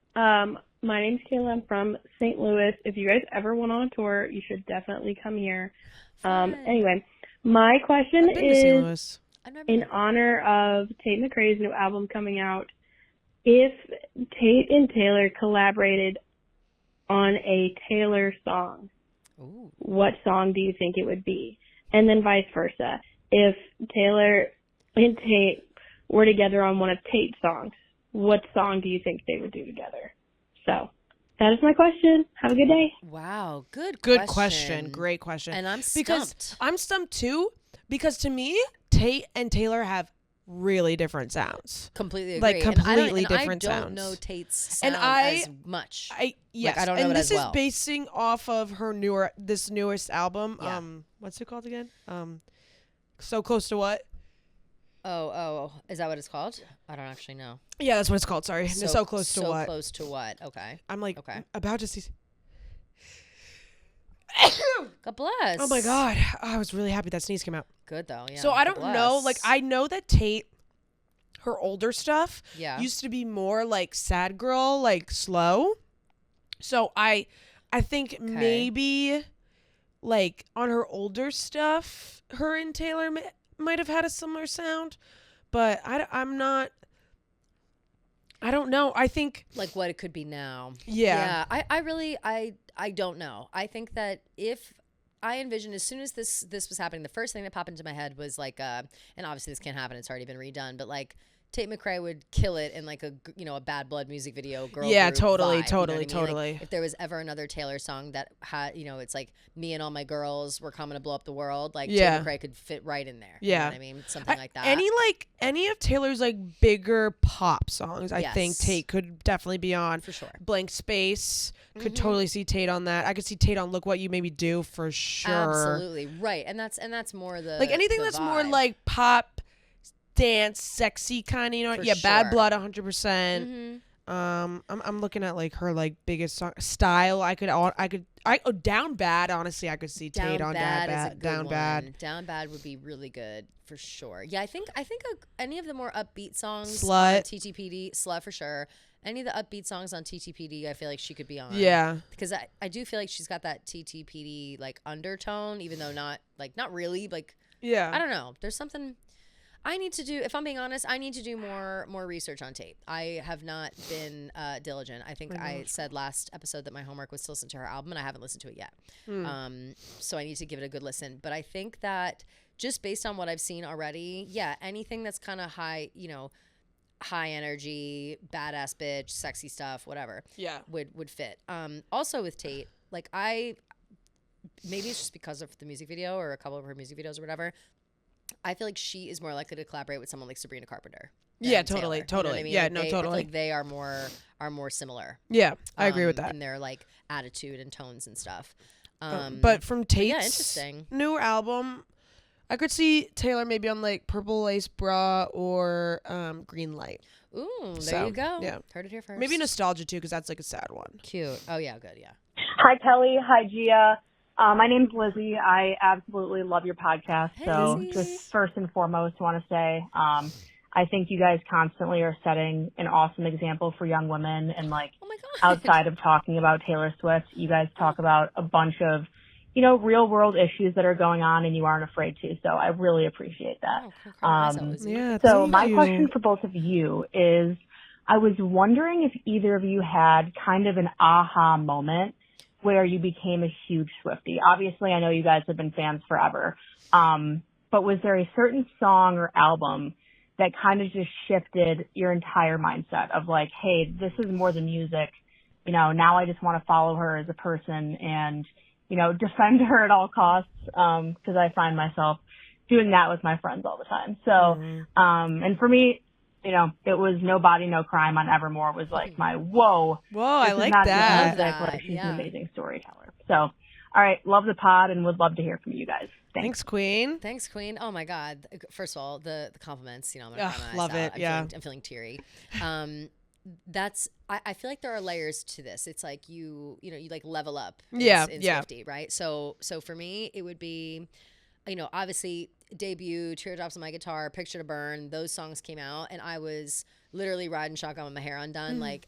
My name's Kayla. I'm from St. Louis. If you guys ever went on a tour, you should definitely come here. Anyway, my question
I've been to St.
is,
Louis.
in honor of Tate McRae's new album coming out, if Tate and Taylor collaborated on a Taylor song, what song do you think it would be? And then vice versa. If Taylor and Tate were together on one of Tate's songs, what song do you think they would do together? So that is my question. Have a good day.
Wow.
Good question. Great question.
And I'm stumped.
Because I'm stumped too, because to me, Tate and Taylor have really different sounds.
Completely agree.
Like completely different sounds.
I don't know Tate's sound
And
as much.
Yes.
I don't know
and
it
this
as well.
is basing off of her newest album.
Yeah.
What's it called again? So Close to What?
Oh, is that what it's called? I don't actually know.
Yeah, that's what it's called. Sorry. So Close to What?
So Close to What? Okay.
I'm like about to see.
God bless.
Oh my God. I was really happy that sneeze came out.
Good though. Yeah.
So I don't know.
bless.
Like I know that Tate, her older stuff used to be more like sad girl, like slow. So I think maybe like on her older stuff, her and Taylor might have had a similar sound, but I'm not. I don't know. I think
like what it could be now.
Yeah.
I really don't know. I think that if I envisioned as soon as this was happening, the first thing that popped into my head was like, and obviously this can't happen. It's already been redone, but like Tate McRae would kill it in like a Bad Blood music video. Girl
yeah,
group
totally,
vibe,
totally,
you know what I mean?
totally.
Like, if there was ever another Taylor song that had, it's like me and all my girls were coming to blow up the world. Like Tate McRae could fit right in there.
Yeah,
you know what I mean, something like that.
Any of Taylor's like bigger pop songs, I think Tate could definitely be on.
For sure.
Blank Space, could totally see Tate on that. I could see Tate on Look What You Made Me Do for sure.
Absolutely right, and that's more the
like anything
the
that's
vibe.
more like pop, dance, sexy kind of,
For
Bad
sure.
Blood 100%. I'm looking at like her like biggest song style. I Down Bad, honestly, I could see Tate on Down Bad.
Down Bad would be really good for sure. Yeah, I think any of the more upbeat songs
Slut.
on TTPD, Slut for sure. Any of the upbeat songs on TTPD, I feel like she could be on.
Yeah.
Because I do feel like she's got that TTPD like undertone, even though not really like.
Yeah.
I don't know. There's something I need to do. If I'm being honest, I need to do more research on Tate. I have not been diligent. I think I said last episode that my homework was to listen to her album, and I haven't listened to it yet. So I need to give it a good listen. But I think that just based on what I've seen already, anything that's kind of high, high energy, badass bitch, sexy stuff, whatever, would fit. Also with Tate, like maybe it's just because of the music video or a couple of her music videos or whatever, I feel like she is more likely to collaborate with someone like Sabrina Carpenter.
Yeah,
Taylor.
totally.
You know what I mean?
Yeah,
like
no,
I
totally.
feel like they are more similar.
Yeah, I agree with that.
In their like attitude and tones and stuff.
But from Tate's
interesting.
new album, I could see Taylor maybe on like Purple Lace Bra or Green Light.
Ooh, there you go.
Yeah.
Heard it here first.
Maybe Nostalgia too, because that's like a sad one.
Cute. Oh, yeah, good, yeah.
Hi, Kelly. Hi, Gia. My name's Lizzie. I absolutely love your podcast.
Hey,
so
Lizzie.
just first and foremost, want to say I think you guys constantly are setting an awesome example for young women. And, like,
oh my God.
outside of talking about Taylor Swift, you guys talk about a bunch of, real-world issues that are going on, and you aren't afraid to. So I really appreciate that.
Yeah.
So my question for both of you is, I was wondering if either of you had kind of an aha moment where you became a huge Swiftie. Obviously, I know you guys have been fans forever. But was there a certain song or album that kind of just shifted your entire mindset of like, hey, this is more than music. Now I just want to follow her as a person and, defend her at all costs. Cause I find myself doing that with my friends all the time. So, and for me, it was No Body, No Crime on Evermore was like my, whoa,
I like that.
Like she's an amazing storyteller. So, all right. Love the pod and would love to hear from you guys.
Thanks, Queen.
Thanks, Queen. Oh my God. First of all, the compliments, I'm gonna cry my
love
eyes
it.
out. I'm feeling teary. I feel like there are layers to this. It's like you like level up in Swiftie, right? So for me, it would be, obviously debut, Teardrops on My Guitar, Picture to Burn, those songs came out and I was literally riding shotgun with my hair undone. Like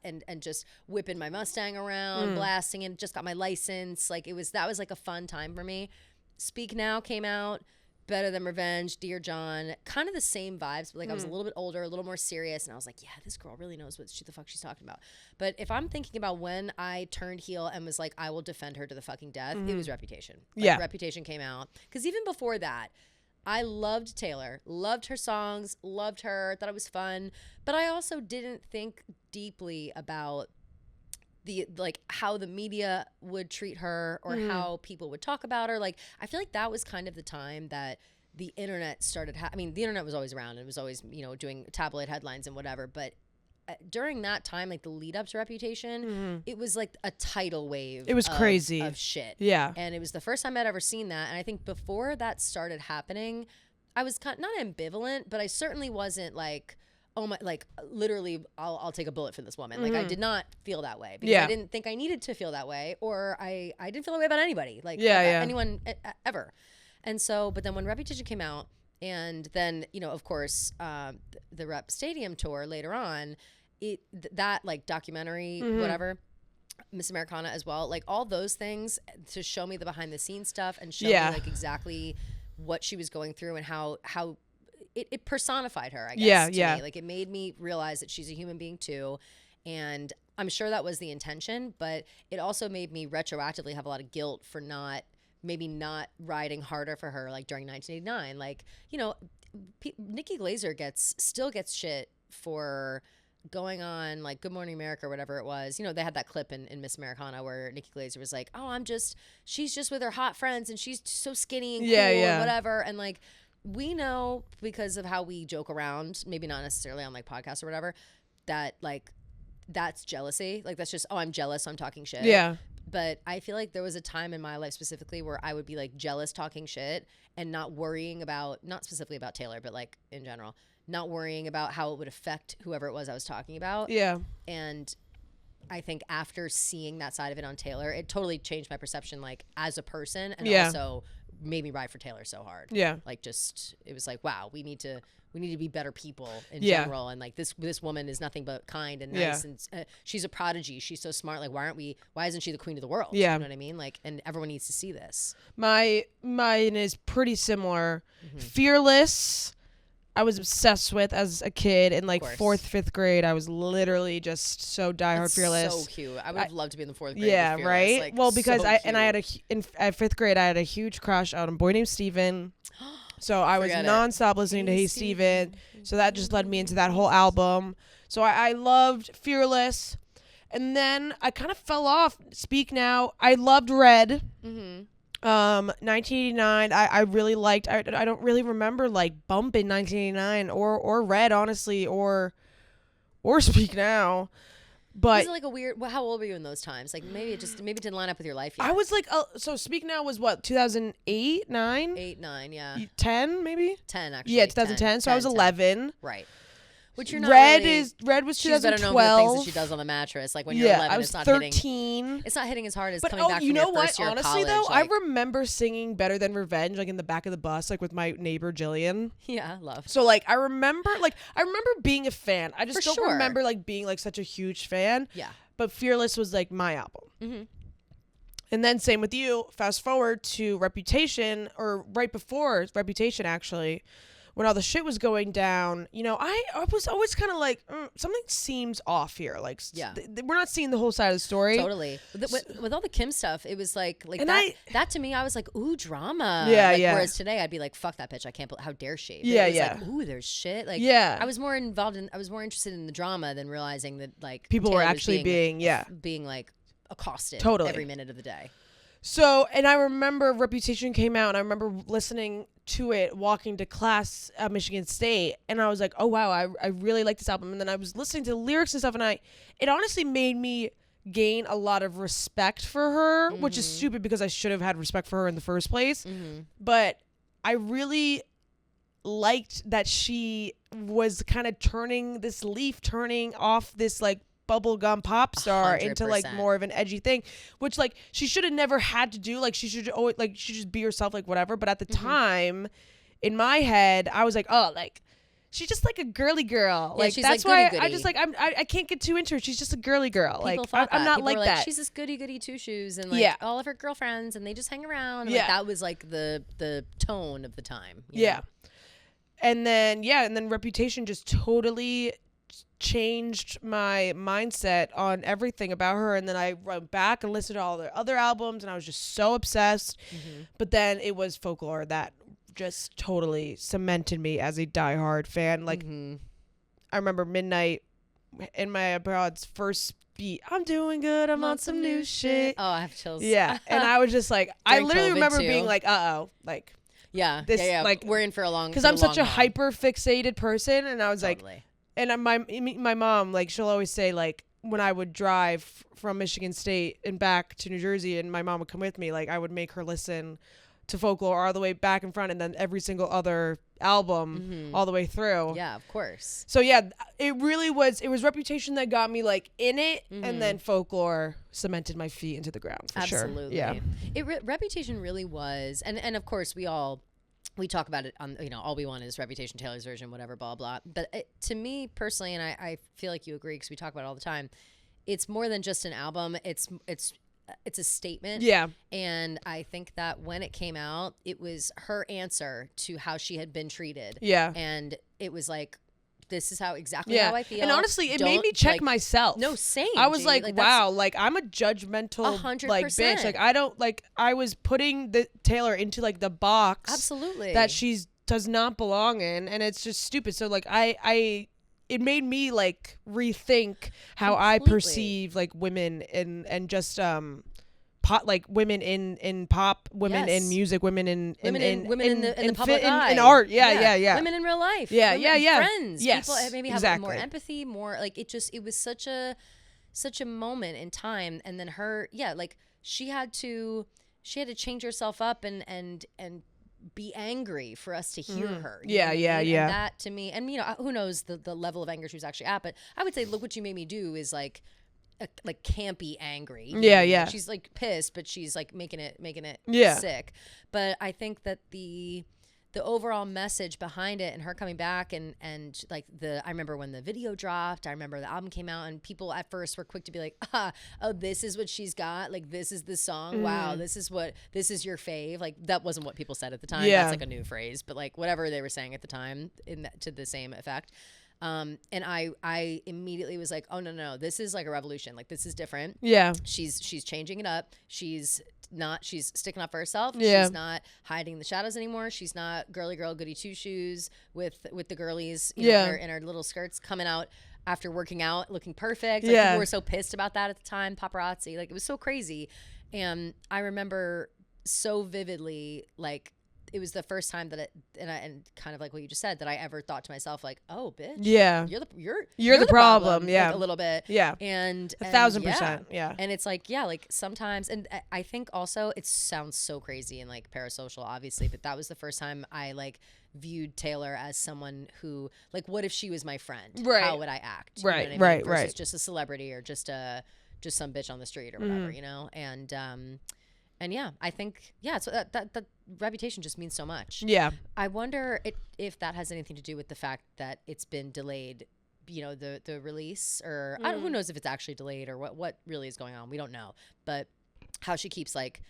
and just whipping my Mustang around, blasting and just got my license. Like that was like a fun time for me. Speak Now came out. Better Than Revenge, Dear John, kind of the same vibes, but like I was a little bit older, a little more serious, and I was like, yeah, this girl really knows what the fuck she's talking about. But if I'm thinking about when I turned heel and was like, I will defend her to the fucking death, it was Reputation. Reputation came out. Because even before that, I loved Taylor, loved her songs, loved her, thought it was fun, but I also didn't think deeply about how the media would treat her or how people would talk about her. Like, I feel like that was kind of the time that the internet started. The internet was always around. It was always, doing tabloid headlines and whatever. But during that time, like the lead up to Reputation, it was like a tidal wave.
It was crazy
of shit.
Yeah.
And it was the first time I'd ever seen that. And I think before that started happening, I was not ambivalent, but I certainly wasn't like, oh my, like literally I'll take a bullet for this woman. Like I did not feel that way because I didn't think I needed to feel that way, or I didn't feel that way about anybody, like anyone ever. And so, but then when Reputation came out and then, of course, the Rep Stadium tour later on, that like documentary, whatever, Miss Americana as well, like all those things to show me the behind the scenes stuff and show me like exactly what she was going through and how it personified her, I guess. To me. Like it made me realize that she's a human being too. And I'm sure that was the intention, but it also made me retroactively have a lot of guilt for maybe not riding harder for her, like during 1989. Like, Nikki Glaser still gets shit for going on like Good Morning America or whatever it was. They had that clip in Miss Americana where Nikki Glaser was like, oh, she's just with her hot friends and she's so skinny and cool and whatever. And like, we know because of how we joke around, maybe not necessarily on like podcasts or whatever, that like that's jealousy. Like that's just, oh, I'm jealous, so I'm talking shit. Yeah. But I feel like there was a time in my life specifically where I would be like jealous talking shit and not worrying about, not specifically about Taylor, but like in general, not worrying about how it would affect whoever it was I was talking about. Yeah. And I think after seeing that side of it on Taylor, it totally changed my perception like as a person and also made me ride for Taylor so hard. Yeah. Like just, it was like, wow, we need to be better people in general. And like this woman is nothing but kind and nice and she's a prodigy. She's so smart. Like, why isn't she the queen of the world? Yeah. You know what I mean? Like, and everyone needs to see this. Mine
is pretty similar. Fearless. I was obsessed with as a kid in like 4th, 5th grade. I was literally just so diehard Fearless.
So cute. I would have loved to be in the 4th grade.
Yeah,
with
right.
Like,
well, because
so
at 5th grade I had a huge crush on a boy named Steven. So I was nonstop listening to Hey Steven. So that just led me into that whole album. So I loved Fearless, and then I kind of fell off. Speak Now. I loved Red. 1989 I really liked. I don't really remember like Bump in 1989 or Red, honestly, or Speak Now. But
was it like a weird? Well, how old were you in those times? Like maybe it didn't line up with your life yet.
I was like, so Speak Now was what, 2008, 9?
8, 9, yeah.
10 maybe?
10 actually.
Yeah, 2010. So I was 11.
Right. Which you're not
Red
really,
was 2012.
She's better known for the things that she does on the mattress. Like when you're 11,
I was
it's not
13.
hitting. It's not hitting as hard as
But
coming back from
you know
your first
what?
year
Honestly,
of
though,
college.
I remember singing Better Than Revenge, like in the back of the bus, like with my neighbor Jillian.
Yeah, love.
So like I remember being a fan. I just
For
don't
sure.
remember like being like such a huge fan.
Yeah.
But Fearless was like my album.
Mm-hmm.
And then same with you. Fast forward to Reputation, or right before Reputation actually. When all the shit was going down, you know, I was always kind of like, something seems off here. Like, we're not seeing the whole side of the story.
Totally. With all the Kim stuff, it was like
and
that to me, I was like, ooh, drama.
Yeah,
like,
yeah.
Whereas today, I'd be like, fuck that bitch. I can't believe, how dare she? But
Yeah,
it was
yeah.
like, ooh, there's shit. Like,
yeah.
I was more interested in the drama than realizing that, like,
people
Taylor
were
was
actually being
like accosted
totally
every minute of the day.
So, and I remember Reputation came out, and I remember listening to it walking to class at Michigan State, and I was like, oh wow, I really like this album. And then I was listening to the lyrics and stuff, and it honestly made me gain a lot of respect for her, which is stupid because I should have had respect for her in the first place. But I really liked that she was kind of turning off this like bubblegum pop star
100%.
into like more of an edgy thing, which like she should have never had to do. Like she should always, like, she should just be herself, like whatever. But at the time, in my head, I was like, oh, like she's just like a girly girl.
Yeah,
like
she's
that's
like
why
goody-goody.
I just like I can't get too into her. She's just a girly girl.
People
Like
thought
I'm not
People
like
were
that.
She's this goody two shoes, and like all of her girlfriends, and they just hang around. And, like, that was like the tone of the time. You know?
And then Reputation just totally changed my mindset on everything about her. And then I went back and listened to all their other albums, and I was just so obsessed. But then it was Folklore that just totally cemented me as a diehard fan. Like I remember Midnight in my abroad's first beat. I'm doing good. I'm on some new shit.
Oh, I have chills.
Yeah. And I was just like, I literally
COVID
remember
too.
being like, like,
yeah,
this,
like we're in for a long,
because I'm such a hyper fixated person. And I was like, and my mom, like, she'll always say, like, when I would drive from Michigan State and back to New Jersey, and my mom would come with me, like, I would make her listen to Folklore all the way back and front, and then every single other album all the way through.
Yeah, of course.
So yeah, it was Reputation that got me like in it, and then Folklore cemented my feet into the ground for sure.
Absolutely.
Yeah.
Reputation really was, and of course we talk about it on, you know, All We Want Is Reputation, Taylor's version, whatever, blah, blah. But to me personally, and I feel like you agree because we talk about it all the time, it's more than just an album. It's a statement. Yeah. And I think that when it came out, it was her answer to how she had been treated. Yeah. And it was like, this is how I feel.
And honestly, it made me check myself.
No, same.
I was like, wow, like I'm a judgmental
100%.
like bitch. Like I don't like, I was putting the Taylor into like the box
absolutely
that she's does not belong in, and it's just stupid. So like it made me like rethink how I perceive like women and just pop, like women in pop, women in music, women in
the public eye,
in art. Yeah.
Women in real life.
Yeah.
Friends.
Yes.
People maybe have more empathy, more like it was such a moment in time. And then her, like she had to change herself up and be angry for us to hear her.
Yeah.
And that to me, and you know, who knows the level of anger she was actually at, but I would say, look what you made me do is like campy angry.
Yeah.
She's like pissed, but she's like making it sick. But I think that the overall message behind it and her coming back and like I remember when the video dropped, I remember the album came out and people at first were quick to be like, oh, this is what she's got. Like, this is the song. Wow. This is your fave. Like, that wasn't what people said at the time. Yeah. That's like a new phrase, but like whatever they were saying at the time to the same effect. And I immediately was like, oh no, this is like a revolution. Like, this is different. Yeah. She's changing it up. She's sticking up for herself. Yeah. She's not hiding the shadows anymore. She's not girly girl goody two shoes with the girlies, you know, in her little skirts coming out after working out, looking perfect. Like, people were so pissed about that at the time. Paparazzi, like, it was so crazy. And I remember so vividly, like, it was the first time that and kind of like what you just said, that I ever thought to myself like, oh, bitch,
Yeah.
you're the problem.
Yeah.
Like, a little bit.
Yeah.
And
1,000%. Yeah.
And it's like, yeah, like sometimes, and I think also it sounds so crazy and like parasocial, obviously, but that was the first time I like viewed Taylor as someone who, like, what if she was my friend?
Right.
How would I act? You
Right.
know what I mean?
Right.
Versus
Right.
just a celebrity or just some bitch on the street or whatever, you know? And yeah, I think, yeah, so that reputation just means so much.
Yeah.
I wonder if that has anything to do with the fact that it's been delayed, you know, the release, or who knows if it's actually delayed or what really is going on. We don't know. But how she keeps like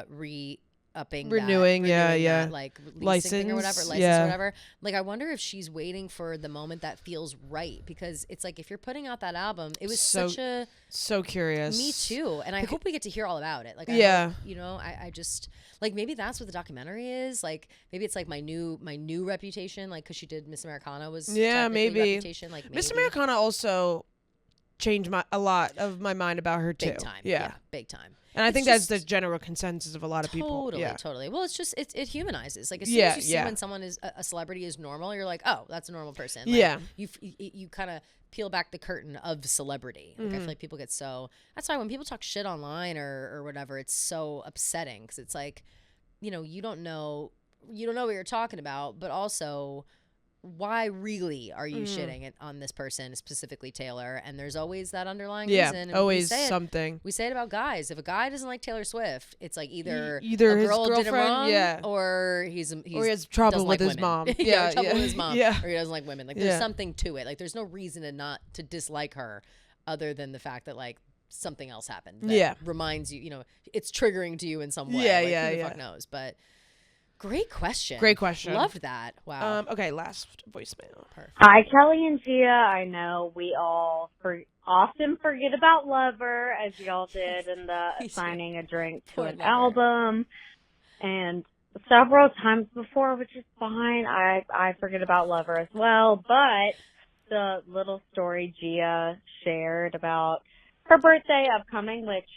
renewing
that, like leasing or whatever,
license
or whatever. Like, I wonder if she's waiting for the moment that feels right, because it's like, if you're putting out that album, it was
so curious.
Me too, and I hope we get to hear all about it. Like, I hope, you know, I just like, maybe that's what the documentary is. Like, maybe it's like my new reputation, like, because she did Miss Americana was
maybe
reputation. Like,
Miss Americana also changed a lot of my mind about her too.
Big time,
yeah,
big time.
And I think that's the general consensus of a lot of people.
Totally. Well, it's just, it humanizes. Like, as soon as you see when someone is a celebrity is normal, you're like, oh, that's a normal person. Like, you kind of peel back the curtain of celebrity. Like, I feel like people get that's why when people talk shit online or whatever, it's so upsetting, because it's like, you know, you don't know what you're talking about, but also, why really are you shitting on this person, specifically Taylor? And there's always that underlying reason. And
always something.
We say it about guys. If a guy doesn't like Taylor Swift, it's like either
a
girl
his
did him wrong,
girlfriend,
or he
has trouble with his mom.
Trouble with his mom, or he doesn't like women. Like, there's something to it. Like, there's no reason to dislike her, other than the fact that, like, something else happened that reminds you, you know, it's triggering to you in some way. Who the fuck knows? But great question. Loved that. Wow.
Okay, last voicemail.
Perfect.
Hi, Kelly and Gia. I know we all often forget about Lover, as y'all did in the signing a drink to an album, and several times before, which is fine. I forget about Lover as well, but the little story Gia shared about her birthday upcoming, which,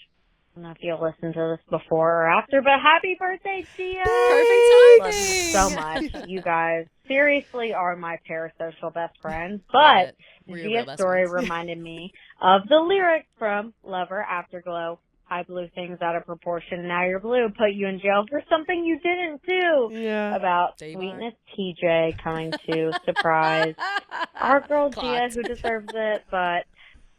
I don't know if you'll listen to this before or after, but happy birthday, Gia!
Perfect timing!
Love you so much. You guys seriously are my parasocial best friends. But Gia's story reminded me of the lyrics from Lover Afterglow. I blew things out of proportion. Now you're blue. Put you in jail for something you didn't do.
Yeah.
About Sweetness TJ coming to surprise our girl Gia, who deserves it, but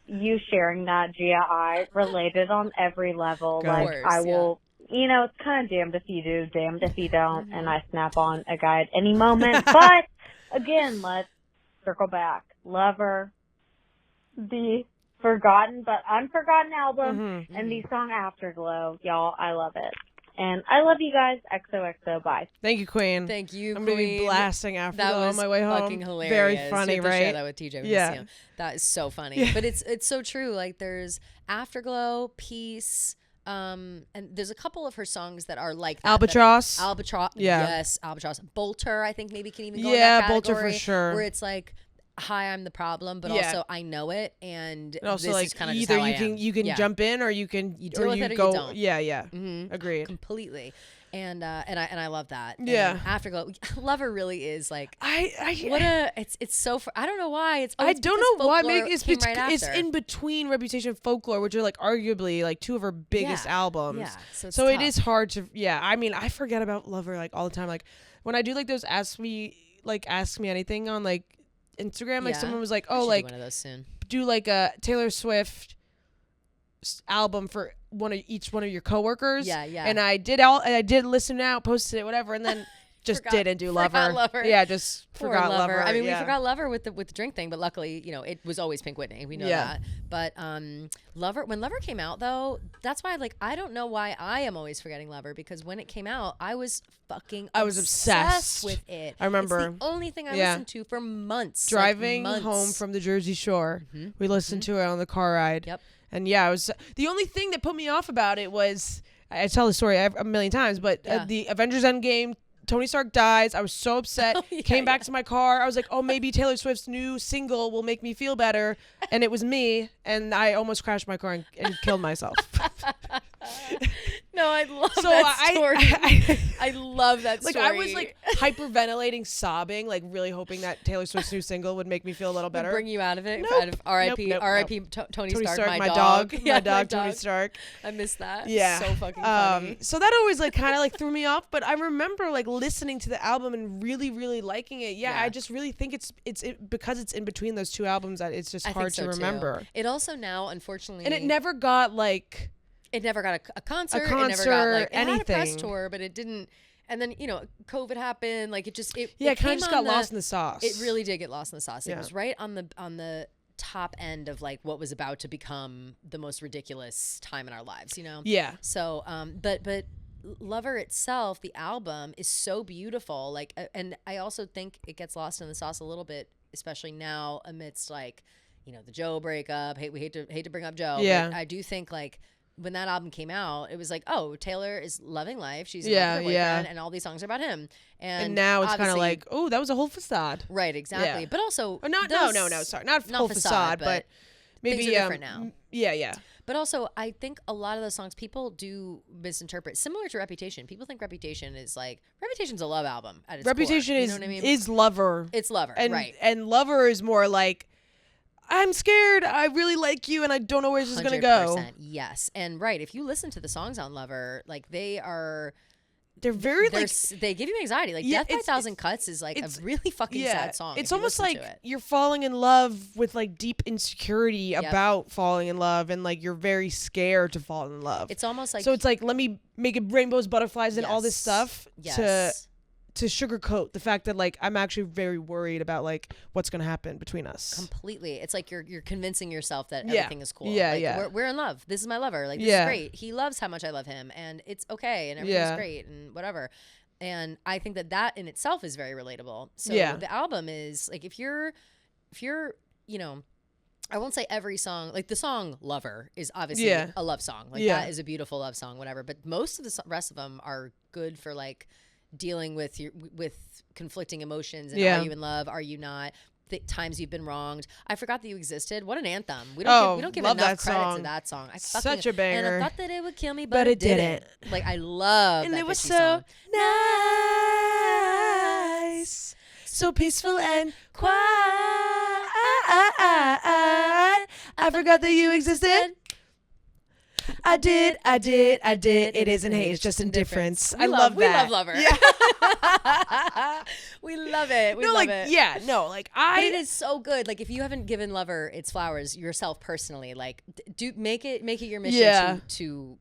you sharing that, Gia, I related on every level.
Good.
Like, I will, you know, it's kind of damned if you do, damned if you don't, and I snap on a guy at any moment. But, again, let's circle back. Lover, the forgotten but unforgotten album, and the song Afterglow. Y'all, I love it. And I love you guys. XOXO. Bye.
Thank you, Queen.
Thank you,
I'm
Queen.
going to be blasting Afterglow
that was
on my way home.
Fucking hilarious.
Very funny,
you have to
right?
Share that with TJ when you see him. That is so funny. But it's so true. Like, there's Afterglow, Peace, and there's a couple of her songs that are like that.
Albatross.
Yes, Albatross. Bolter, I think maybe can even go in that
Bolter
category,
for sure.
Where it's like, hi, I'm the problem, but also I know it, and
also,
this
like,
is kind of
either
just how
you can jump in, or you can
deal with it, or
go.
you don't.
Yeah. Agreed.
Completely. And I love that.
Yeah.
And Afterglow, Lover really is like,
I
it's so I don't know why it's.
I don't know why. Maybe it's
right
it's in between Reputation and Folklore, which are like arguably like two of her biggest albums.
Yeah.
So it is hard to. Yeah. I mean, I forget about Lover like all the time. Like when I do like those ask me anything on like Instagram, like someone was like, oh, like
do one of those soon.
Do like a Taylor Swift album for each one of your coworkers.
Yeah.
And I did listen out, posted it, whatever, and then just didn't do Lover. Yeah, just forgot Lover.
I mean, we forgot Lover with the drink thing, but luckily, you know, it was always Pink Whitney. We know that. But Lover, when Lover came out though, that's why I don't know why I am always forgetting Lover, because when it came out, I was obsessed with it.
I remember.
It's the only thing I listened to for months.
Driving home from the Jersey Shore, we listened to it on the car ride.
Yep.
And yeah, it was the only thing that put me off about it was, I tell the story a million times, but the Avengers Endgame, Tony Stark dies. I was so upset. Came back to my car. I was like, oh, maybe Taylor Swift's new single will make me feel better. And it was me. And I almost crashed my car and killed myself.
No, I love that story. I love that story.
Like I was like hyperventilating, sobbing, like really hoping that Taylor Swift's new single would make me feel a little better.
Bring you out of it.
Nope.
Out of R.I.P.
Nope.
R.I.P. Tony Stark,
my dog.
Yeah,
my dog, Tony Stark.
I miss that.
Yeah.
So fucking funny.
So that always like kind of like threw me off, but I remember like listening to the album and really, really liking it. Yeah. I just really think it's because it's in between those two albums that it's just hard to remember.
It also now, unfortunately,
and it never got like
a concert. It never got like
anything.
It had a press tour, but it didn't. And then COVID happened. Like it kind of
just got lost in the sauce.
It really did get lost in the sauce. It was right on the top end of like what was about to become the most ridiculous time in our lives.
Yeah.
So but Lover itself, the album, is so beautiful. Like, and I also think it gets lost in the sauce a little bit, especially now amidst like, the Joe breakup. We hate to bring up Joe.
Yeah.
But I do think like when that album came out, it was like, oh, Taylor is loving life. She's in love with her boyfriend, and all these songs are about him. And
now it's kind of like, oh, that was a whole facade.
Right, exactly.
Yeah.
But also,
sorry, not whole facade, but maybe
things are different now.
Yeah.
But also, I think a lot of those songs people do misinterpret. Similar to Reputation, people think Reputation's a love album at its
Reputation
core.
is
You know what I mean?
is Lover.
It's Lover, right?
And Lover is more like, I'm scared. I really like you, and I don't know where this is gonna go.
Yes, and right. If you listen to the songs on Lover, like they're
very like
they give you anxiety. Like Death by a Thousand Cuts is like a really fucking sad song.
It's almost like you're falling in love with like deep insecurity about falling in love, and like you're very scared to fall in love.
It's almost like
it's like, let me make it rainbows, butterflies, and all this stuff to sugarcoat the fact that like I'm actually very worried about like what's gonna happen between us.
Completely. It's like you're convincing yourself that everything is cool.
Yeah,
like, We're in love. This is my lover. Like this is great. He loves how much I love him, and it's okay, and everything's great, and whatever. And I think that in itself is very relatable. So the album is like if you're I won't say every song, like the song Lover is obviously a love song. Like that is a beautiful love song, whatever. But most of the rest of them are good for like dealing with conflicting emotions and are you in love, are you not, the times you've been wronged. I forgot that you existed. What an anthem. We don't give enough credit to that song.
Such a banger.
And I thought that it would kill me, but it didn't. Like I love
and
that
it was
bitchy
so
song.
nice, so peaceful and quiet. I forgot that you existed. I did. It isn't hate, it's just indifference. I love that.
We love Lover.
Yeah.
We love it. We love it.
Yeah, no, like
But it is so good. Like if you haven't given Lover its flowers yourself personally, like do make it your mission to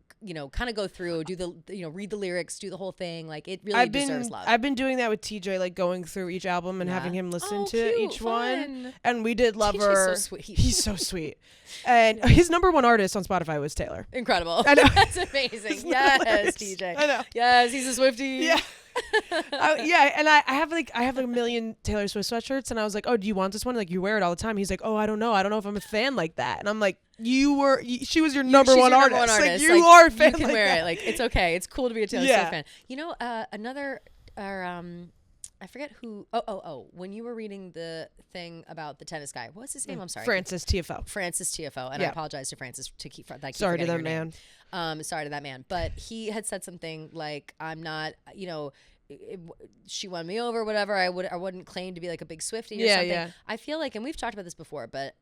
kind of go through, do the read the lyrics, do the whole thing. Like it really deserves love.
I've been doing that with TJ, like going through each album and having him listen to each one. And we did Lover.
TJ's so sweet.
He's so sweet. And his number one artist on Spotify was Taylor.
Incredible.
I know.
That's amazing. Yes, TJ.
I know.
Yes, he's a Swiftie.
Yeah. And I have a million Taylor Swift sweatshirts, and I was like, oh, do you want this one? Like, you wear it all the time. He's like, oh, I don't know if I'm a fan like that. And I'm like, she was your number one artist. Like, you are a fan.
You can
like
wear
that.
it. Like, it's okay. It's cool to be a Taylor Swift fan. Another I forget who. When you were reading the thing about the tennis guy, what's his name? I'm sorry.
Francis TFO.
And I apologize to Francis to keep.
Sorry to that man.
Sorry to that man. But he had said something like, "I'm not, she won me over, whatever. I wouldn't claim to be like a big Swiftie or something."
Yeah.
I feel like, and we've talked about this before, but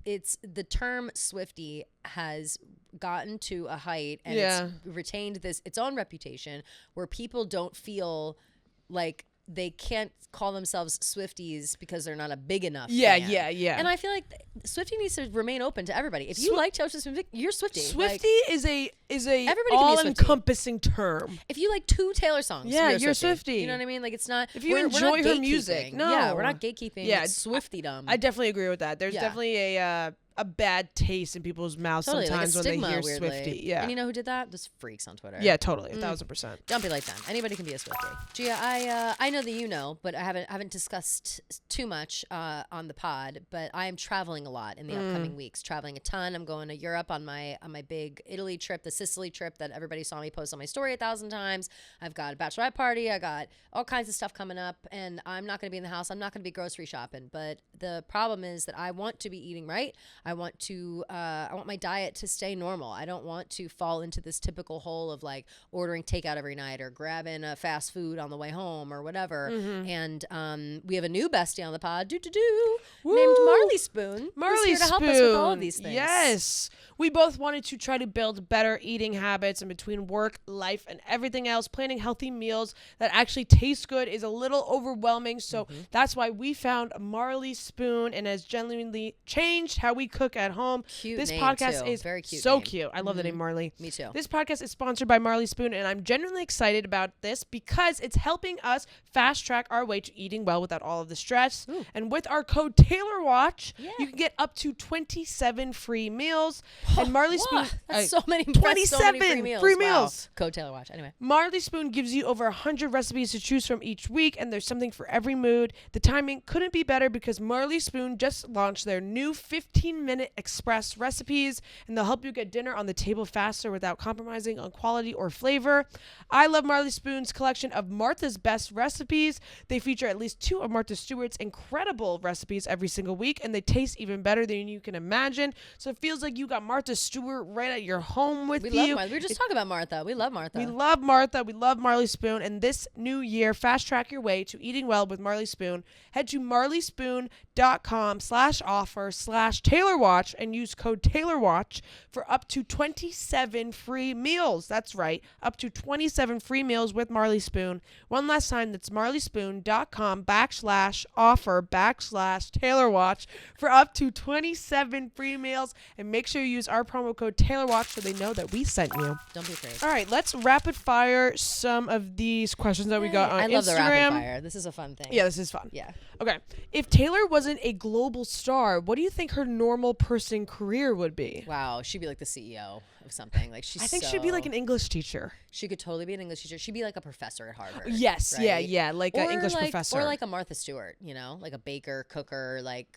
it's the term Swiftie has gotten to a height and it's retained its own reputation where people don't feel like they can't call themselves Swifties because they're not a big enough fan.
Yeah.
And I feel like Swiftie needs to remain open to everybody. If you like Taylor Swift music, you're Swiftie.
Swiftie is a
everybody
all-encompassing term.
If you like 2 Taylor songs,
you're
a
Swiftie.
You know what I mean? Like it's not.
If you enjoy her music, no,
we're not gatekeeping. Yeah, it's Swiftiedom.
I definitely agree with that. There's definitely a bad taste in people's mouths sometimes when they hear
weirdly.
Swiftie. Yeah.
And you know who did that? Just freaks on Twitter.
Yeah, totally. 1,000%.
Don't be like them. Anybody can be a Swiftie. Gia, I know that you know, but I haven't discussed too much on the pod, but I am traveling a lot in the upcoming weeks. Traveling a ton. I'm going to Europe on my big Italy trip, the Sicily trip that everybody saw me post on my story 1,000 times. I've got a bachelorette party. I got all kinds of stuff coming up, and I'm not going to be in the house. I'm not going to be grocery shopping. But the problem is that I want to be eating right. I want my diet to stay normal. I don't want to fall into this typical hole of like ordering takeout every night or grabbing a fast food on the way home or whatever. And we have a new bestie on the pod, named Marley Spoon.
Marley
who's here to help us with all of these things.
Yes. We both wanted to try to build better eating habits in between work, life, and everything else. Planning healthy meals that actually taste good is a little overwhelming, so that's why we found Marley Spoon, and has genuinely changed how we cook at home.
Cute
this
name,
podcast
too.
is
very cute.
so
name.
cute. I love the name Marley.
Me too.
This podcast is sponsored by Marley Spoon, and I'm genuinely excited about this because it's helping us fast track our way to eating well without all of the stress.
Ooh.
And with our code TaylorWatch, you can get up to 27 free meals. And Marley Spoon,
that's so many.
27 free meals.
Wow. Code Taylor Watch. Anyway,
Marley Spoon gives you over 100 recipes to choose from each week, and there's something for every mood. The timing couldn't be better because Marley Spoon just launched their new 15-minute express recipes, and they'll help you get dinner on the table faster without compromising on quality or flavor. I love Marley Spoon's collection of Martha's Best recipes. They feature at least 2 of Martha Stewart's incredible recipes every single week, and they taste even better than you can imagine. So it feels like you got Martha Stewart right at your home with you.
we were just talking about Martha. We love Martha.
We love Martha. We love Marley Spoon. And this new year, fast track your way to eating well with Marley Spoon. Head to marleyspoon.com/offer/TaylorWatch and use code TaylorWatch for up to 27 free meals. That's right. Up to 27 free meals with Marley Spoon. One last time, that's marleyspoon.com/offer/TaylorWatch for up to 27 free meals. And make sure you use our promo code TaylorWatch so they know that we sent you.
Don't be afraid.
All right, let's rapid fire some of these questions that we got on Instagram.
I love the rapid fire. This is a fun thing.
Yeah, this is fun.
Yeah.
Okay. If Taylor wasn't a global star, what do you think her normal person career would be?
Wow, she'd be like the CEO of something. Like
I think she'd be like an English teacher.
She could totally be an English teacher. She'd be like a professor at Harvard.
Yes,
right?
yeah, like an English
like,
professor.
Or like a Martha Stewart, like a baker, cooker, like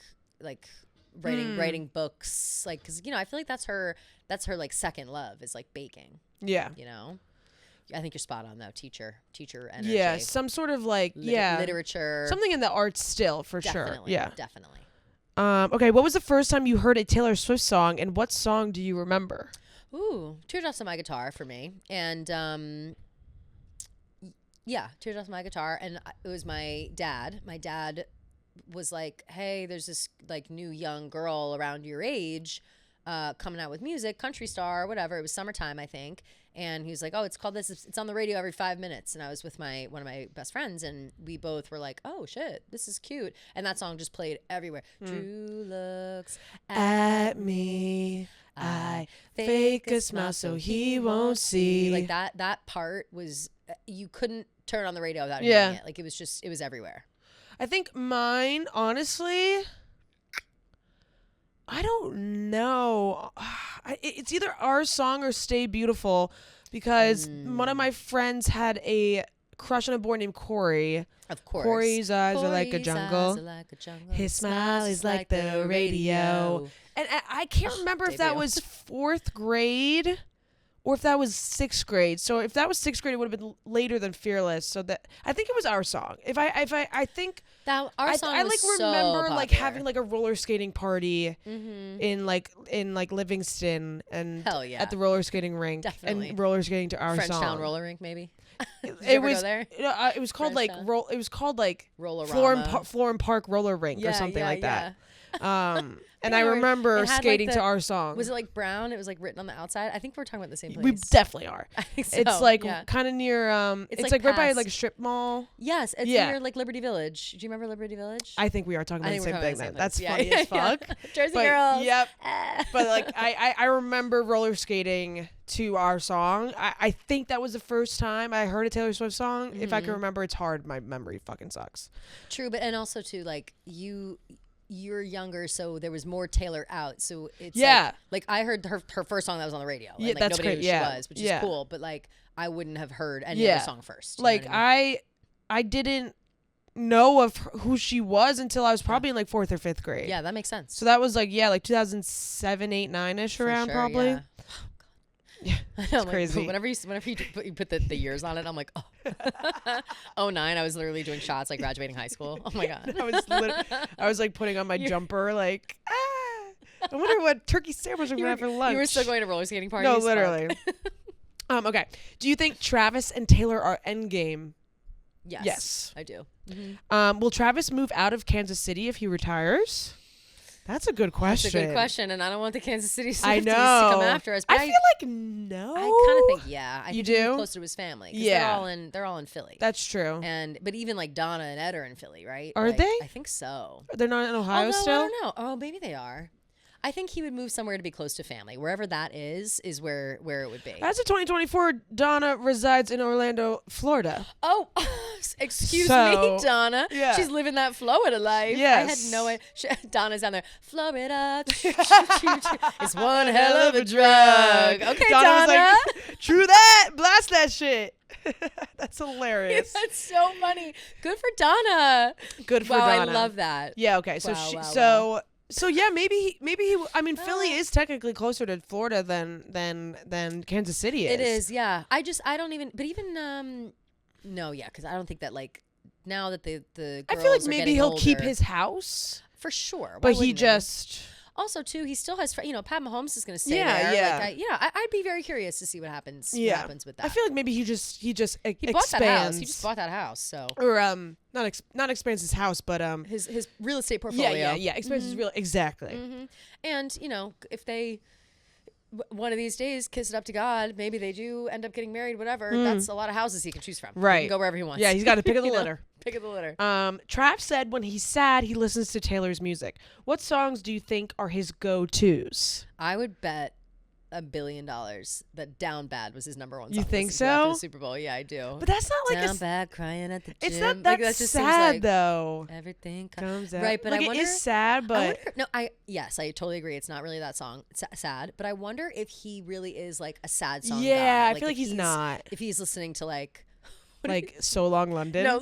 writing books, like, because I feel like that's her like second love is like baking.
Yeah.
I think you're spot on though. Teacher energy.
Yeah, some sort of like
literature,
something in the arts still for sure. Yeah,
definitely.
Okay, what was the first time you heard a Taylor Swift song, and what song do you remember?
Ooh, Teardrops on My Guitar for me, and Teardrops on My Guitar, and it was my dad. My dad was like, "Hey, there's this like new young girl around your age coming out with music, country star, whatever." It was summertime, I think. And he was like, "Oh, it's called this. It's on the radio every 5 minutes." And I was with one of my best friends, and we both were like, "Oh shit, this is cute." And that song just played everywhere. True looks
at me, I fake a smile so he won't see.
Like that part was, you couldn't turn on the radio without hearing it. Like it was everywhere.
I think mine, honestly, I don't know. It's either our song or Stay Beautiful, because one of my friends had a crush on a boy named Corey.
Of course.
Corey's eyes are like a
Corey's
jungle.
eyes are like a jungle.
His smile is like the radio. And I can't remember if that was 4th grade or if that was 6th grade. So if that was 6th grade, it would have been later than Fearless. So that I think it was our song. I think
that our song
I
was
like
so
remember like
popular.
having like a roller skating party in Livingston and
Hell yeah.
at the roller skating rink.
Definitely.
And roller skating to our
Frenchtown
song.
roller rink, maybe.
It was
go there?
It was called like
Frenchtown?
it was called like
Roller-rama.
Florham Park roller rink or something like that. And I
Yeah,
remember
it had, like,
skating
the-
to our song.
Was it like brown? It was like written on the outside. I think we're talking about the same place.
We definitely are.
I think so,
It's like
yeah.
kind of near it's
like
like right by
past-
like a strip mall.
Yes, it's near like Liberty Village. Do you remember Liberty Village?
I think we are talking
I
about the
think
same
we're
thing
talking
then.
about the
That's
same place.
funny as fuck.
Jersey
But,
girls.
Yep.
Ah.
But like I remember roller skating to our song. I think that was the first time I heard a Taylor Swift song. If I can remember, it's hard. My memory fucking sucks.
True, but and also too, like you're younger, so there was more Taylor out. So it's like I heard her first song that was on the radio.
Yeah,
and, like,
that's
nobody
great.
knew who
Yeah.
she was, which is cool. But like I wouldn't have heard any
Yeah.
other song first. You
Like
know what I mean?
I didn't know of who she was until I was probably in like 4th or 5th grade.
Yeah, that makes sense.
So that was like 2007, 8, 9ish
For
around
sure,
probably.
Yeah.
Yeah,
it's
crazy.
Whenever you put the years on it, I'm like, oh, 09. I was literally doing shots like graduating high school. Oh my god.
I was like putting on my jumper like I wonder what turkey sandwich I'm going to have for lunch.
You were still going to roller skating parties?
No, literally. Okay. Do you think Travis and Taylor are endgame?
Yes. I do. Mm-hmm.
Will Travis move out of Kansas City if he retires? That's a good question.
That's a good question, and I don't want the Kansas City
I
Swifties
know.
to come after us. But
I feel like no.
I kind of think I
You
think he's
do?
closer to his family. 'Cause
Yeah.
they're all in Philly.
That's true.
But even like Donna and Ed are in Philly, right?
Are
Like,
they?
I think so.
They're not in Ohio
Although,
still?
I don't know. Oh, maybe they are. I think he would move somewhere to be close to family. Wherever that is where it would be.
As of 2024, Donna resides in Orlando, Florida.
Oh, excuse
So,
me, Donna.
yeah.
She's living that Florida life.
Yes.
I had no idea. Donna's down there. Florida. It's one hell of a drug. Okay,
Donna was
Donna.
like, true that. Blast that shit. That's hilarious.
That's so funny. Good for Donna.
Good for
Wow,
Donna.
I love that.
Yeah, okay. So
Wow.
So yeah, maybe he I mean Philly is technically closer to Florida than Kansas City is.
It is, yeah. I don't even, but even no, yeah, because I don't think that like now that the girls
I feel like
are
maybe
getting
he'll
older,
keep his house,
for sure. Why
but he
wouldn't
just
also too he still has Pat Mahomes is going to stay
Yeah,
there.
yeah.
Like, I'd be very curious to see what happens.
Yeah.
What happens with that?
I feel like maybe he just
he bought
expands.
that house. He just bought that house, so
Or not expands his house, but
his real estate portfolio.
yeah expands his real exactly.
And if they one of these days kiss it up to God, maybe they do end up getting married. Whatever. That's a lot of houses he can choose from.
Right.
He can go wherever he wants.
Yeah, he's got to pick of the
You know?
litter.
Pick of the litter.
Trav said when he's sad, he listens to Taylor's music. What songs do you think are his go-tos?
I would bet $1 billion that Down Bad was his number one song.
You think
listened to after
so?
the Super Bowl. Yeah, I do.
But that's not like
Down Bad, crying at the gym.
it's not
Like,
that
just seems
sad
like
though.
Everything
Comes out.
Right, but
like
I wonder.
it is sad, but
Yes, I totally agree. It's not really that song. It's sad, but I wonder if he really is like a sad song.
yeah,
guy.
I feel like
if
he's not.
If he's listening to like
So Long London.
no.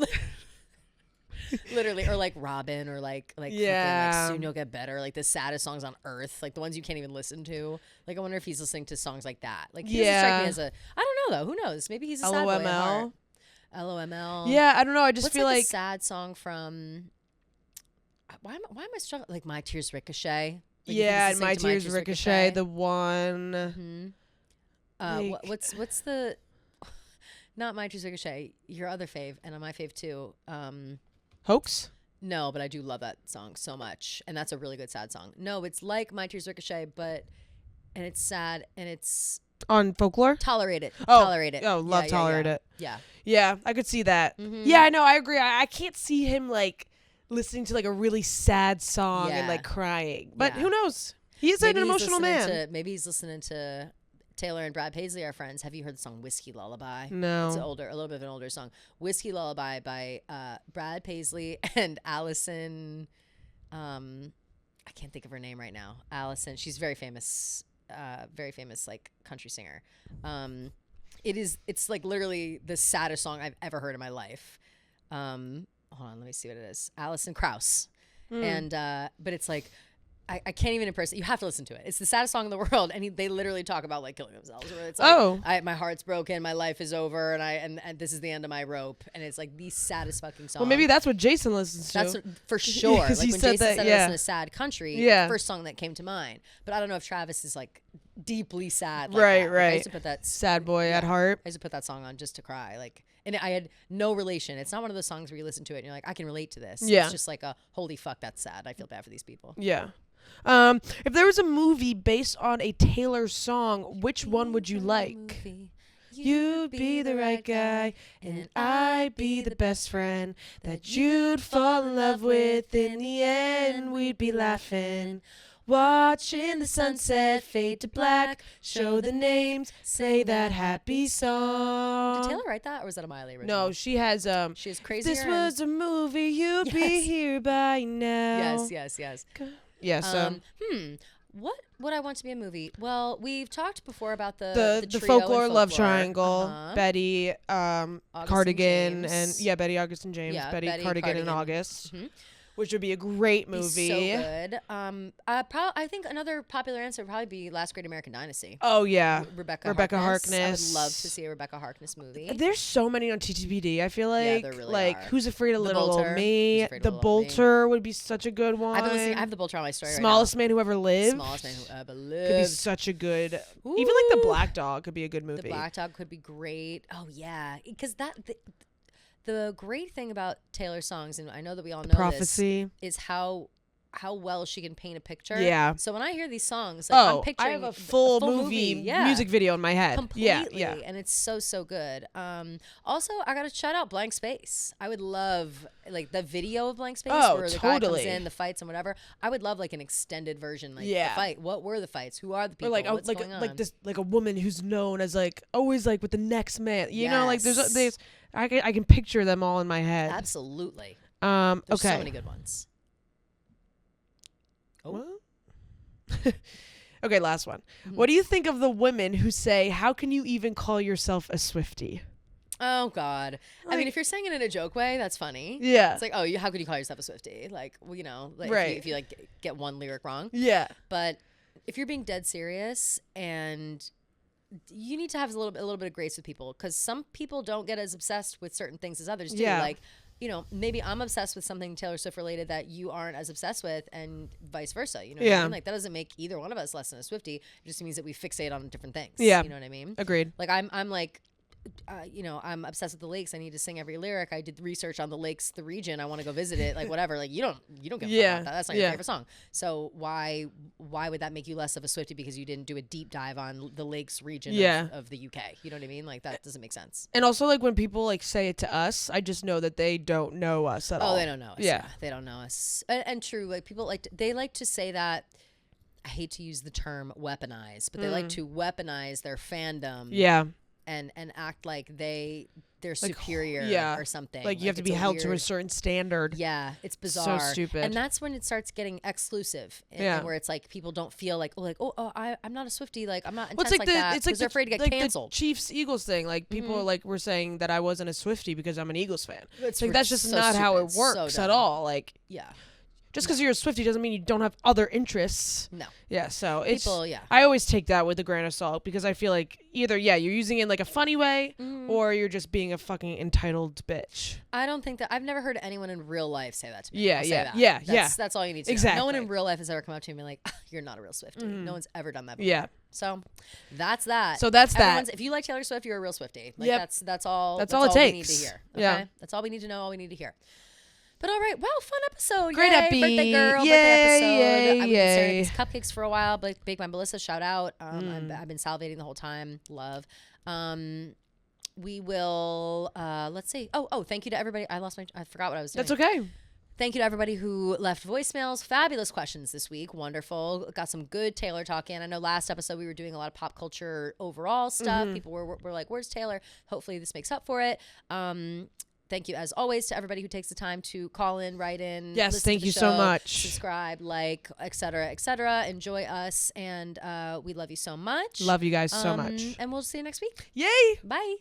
Literally, or like Robin, or like
Yeah.
Soon You'll Get Better, like the saddest songs on earth, like the ones you can't even listen to. Like I wonder if he's listening to songs like that. Like he doesn't strike me as I don't know though. Who knows? Maybe he's a sad boy at heart. LOML.
Yeah, I don't know. I just
What's
feel
like
like
a sad song from. Why am I struggling? Like My Tears Ricochet. Like
yeah,
he's
and My
listening to
Tears Ricochet, the one.
What's the? Not My Tears Ricochet. Your other fave, and my fave too.
Hoax?
No, but I do love that song so much, and that's a really good sad song. No, it's like My Tears Ricochet, and it's sad, and it's
On Folklore?
Tolerate It.
Oh,
Tolerate It.
Oh, love Tolerate It.
Yeah.
Yeah, I could see that. Yeah, I know, I agree. I can't see him like listening to like a really sad song and like crying. But who knows? He's an emotional man.
Maybe he's listening to Taylor and Brad Paisley are friends. Have you heard the song Whiskey Lullaby?
No.
It's a little bit of an older song. Whiskey Lullaby by Brad Paisley and Allison. I can't think of her name right now. Allison. She's very famous like country singer. It's like literally the saddest song I've ever heard in my life. Hold on, let me see what it is. Allison Krauss. And but it's like I can't even impress it. You have to listen to it. It's the saddest song in the world, and they literally talk about like killing themselves. Where it's like, my heart's broken, my life is over, and this is the end of my rope. And it's like the saddest fucking song.
Well, maybe that's what Jason listens to.
That's for sure. Like when
he
Jason
said
said
that,
I listen to sad country, the first song that came to mind. But I don't know if Travis is like deeply sad. Like
right,
that. Like,
right.
I used to put that
sad boy at heart.
I used to put that song on just to cry. Like, and I had no relation. It's not one of those songs where you listen to it and you're like, I can relate to this.
Yeah.
It's just like a holy fuck, that's sad. I feel bad for these people.
Yeah. If there was a movie based on a Taylor song, which one would you like? You'd be the right guy, and I'd be the best friend that you'd fall in love with. In the end, we'd be laughing, watching the sunset fade to black. Show the names, say that happy song.
Did Taylor write that, or was that a Miley original?
No, she has
She has Crazier.
This was a movie, you'd be here by now.
Yes.
Yes.
What would I want to be a movie? Well, we've talked before about the trio
folklore
in
love
Folklore.
triangle. Betty, Cardigan,
James.
and Betty, August, and James.
Yeah,
Betty,
Betty,
Cardigan, and
Cardigan.
August. which would be a great movie.
So good. I think another popular answer would probably be Last Great American Dynasty.
Oh yeah,
Rebecca Harkness. I would love to see a Rebecca Harkness movie.
There's so many on TTBD. I feel like,
there really are.
Who's Afraid of
The
Little
Bolter.
Old Me?
Who's Afraid of
The
Little Old Me.
Bolter would be such a good one.
I've been listening. I have The Bolter on my story
Smallest
right now.
Man Who Ever Lived.
Smallest Man Who Ever
Could be
Lived.
such a good.
Ooh.
Even like The Black Dog could be a good movie.
The Black Dog could be great. Oh yeah, because the great thing about Taylor's songs, and I know that we all know
Prophecy.
this, is how well she can paint a picture.
Yeah.
So when I hear these songs, like, I'm picturing
I have a full movie music video in my head.
Completely.
Yeah.
And it's so good. Also, I gotta shout out Blank Space. I would love like the video of Blank Space where the guy comes in, the fights and whatever. I would love like an extended version, like the fight. What were the fights? Who are the people?
Or like
What's going on?
like this like a woman who's known as like always like with the next man. You know, like there's I can picture them all in my head.
Absolutely.
Okay.
There's so many good ones.
Oh. Okay, last one. What do you think of the women who say, "How can you even call yourself a Swiftie?"
Oh God! I mean, if you're saying it in a joke way, that's funny.
Yeah.
It's like, oh, how could you call yourself a Swiftie? Like, well, you know, like
Right.
if you like get one lyric wrong.
Yeah.
But if you're being dead serious, and you need to have a little bit of grace with people, because some people don't get as obsessed with certain things as others do.
Yeah.
Like, you know, maybe I'm obsessed with something Taylor Swift related that you aren't as obsessed with, and vice versa. You know what I mean? Like, that doesn't make either one of us less than a Swiftie. It just means that we fixate on different things.
Yeah.
You know what I mean?
Agreed.
Like, I'm like, you know, I'm obsessed with the lakes. I need to sing every lyric. I did research on the lakes, the region. I want to go visit it. Like, whatever. Like, you don't give a fuck about that. That's not your favorite song. So why would that make you less of a Swiftie because you didn't do a deep dive on the lakes region of the UK? You know what I mean? Like, that doesn't make sense.
And also, like, when people like say it to us, I just know that they don't know us at all.
Oh, they don't know us.
Yeah.
They don't know us. And true, like, people they like to say that. I hate to use the term weaponize, but they like to weaponize their fandom.
Yeah.
And act like they're superior or something.
Like you have to be held to a certain standard.
Yeah, it's bizarre.
So stupid.
And that's when it starts getting exclusive. And where it's like people don't feel like, I'm not a Swiftie. Like, I'm not intense like that. It's like they're afraid to get canceled.
The Chiefs Eagles thing. Like people like were saying that I wasn't a Swiftie because I'm an Eagles fan.
It's
like that's just
so
not how
stupid.
it works at all. Like just because you're a Swiftie doesn't mean you don't have other interests.
No.
Yeah, so it's
people,
I always take that with a grain of salt because I feel like either you're using it in like a funny way or you're just being a fucking entitled bitch.
I don't think that I've never heard anyone in real life say that to me.
Yeah.
That's all you need to
exactly.
know. No one in real life has ever come up to me and been like, you're not a real Swiftie. No one's ever done that before.
Yeah.
So that's that.
So that's that.
If you like Taylor Swift, you're a real Swiftie. Like that's all.
That's all it takes.
We need to hear. Okay?
Yeah.
That's all we need to know. All we need to hear. But all right, wow, fun episode.
Great
Yay,
epi.
Birthday girl,
Yay,
birthday episode. I've been
yay.
staring at these cupcakes for a while. Bake by Melissa, shout out. I've been salivating the whole time. Love. We will, let's see. Oh, thank you to everybody. I forgot what I was doing.
That's okay.
Thank you to everybody who left voicemails. Fabulous questions this week. Wonderful. Got some good Taylor talk in. I know last episode we were doing a lot of pop culture overall stuff. People were like, where's Taylor? Hopefully this makes up for it. Thank you, as always, to everybody who takes the time to call in, write in.
Yes,
listen
thank
to the
you so
show,
much.
Subscribe, like, etc., etc. Enjoy us, and we love you so much.
Love you guys so much.
And we'll see you next week.
Yay!
Bye.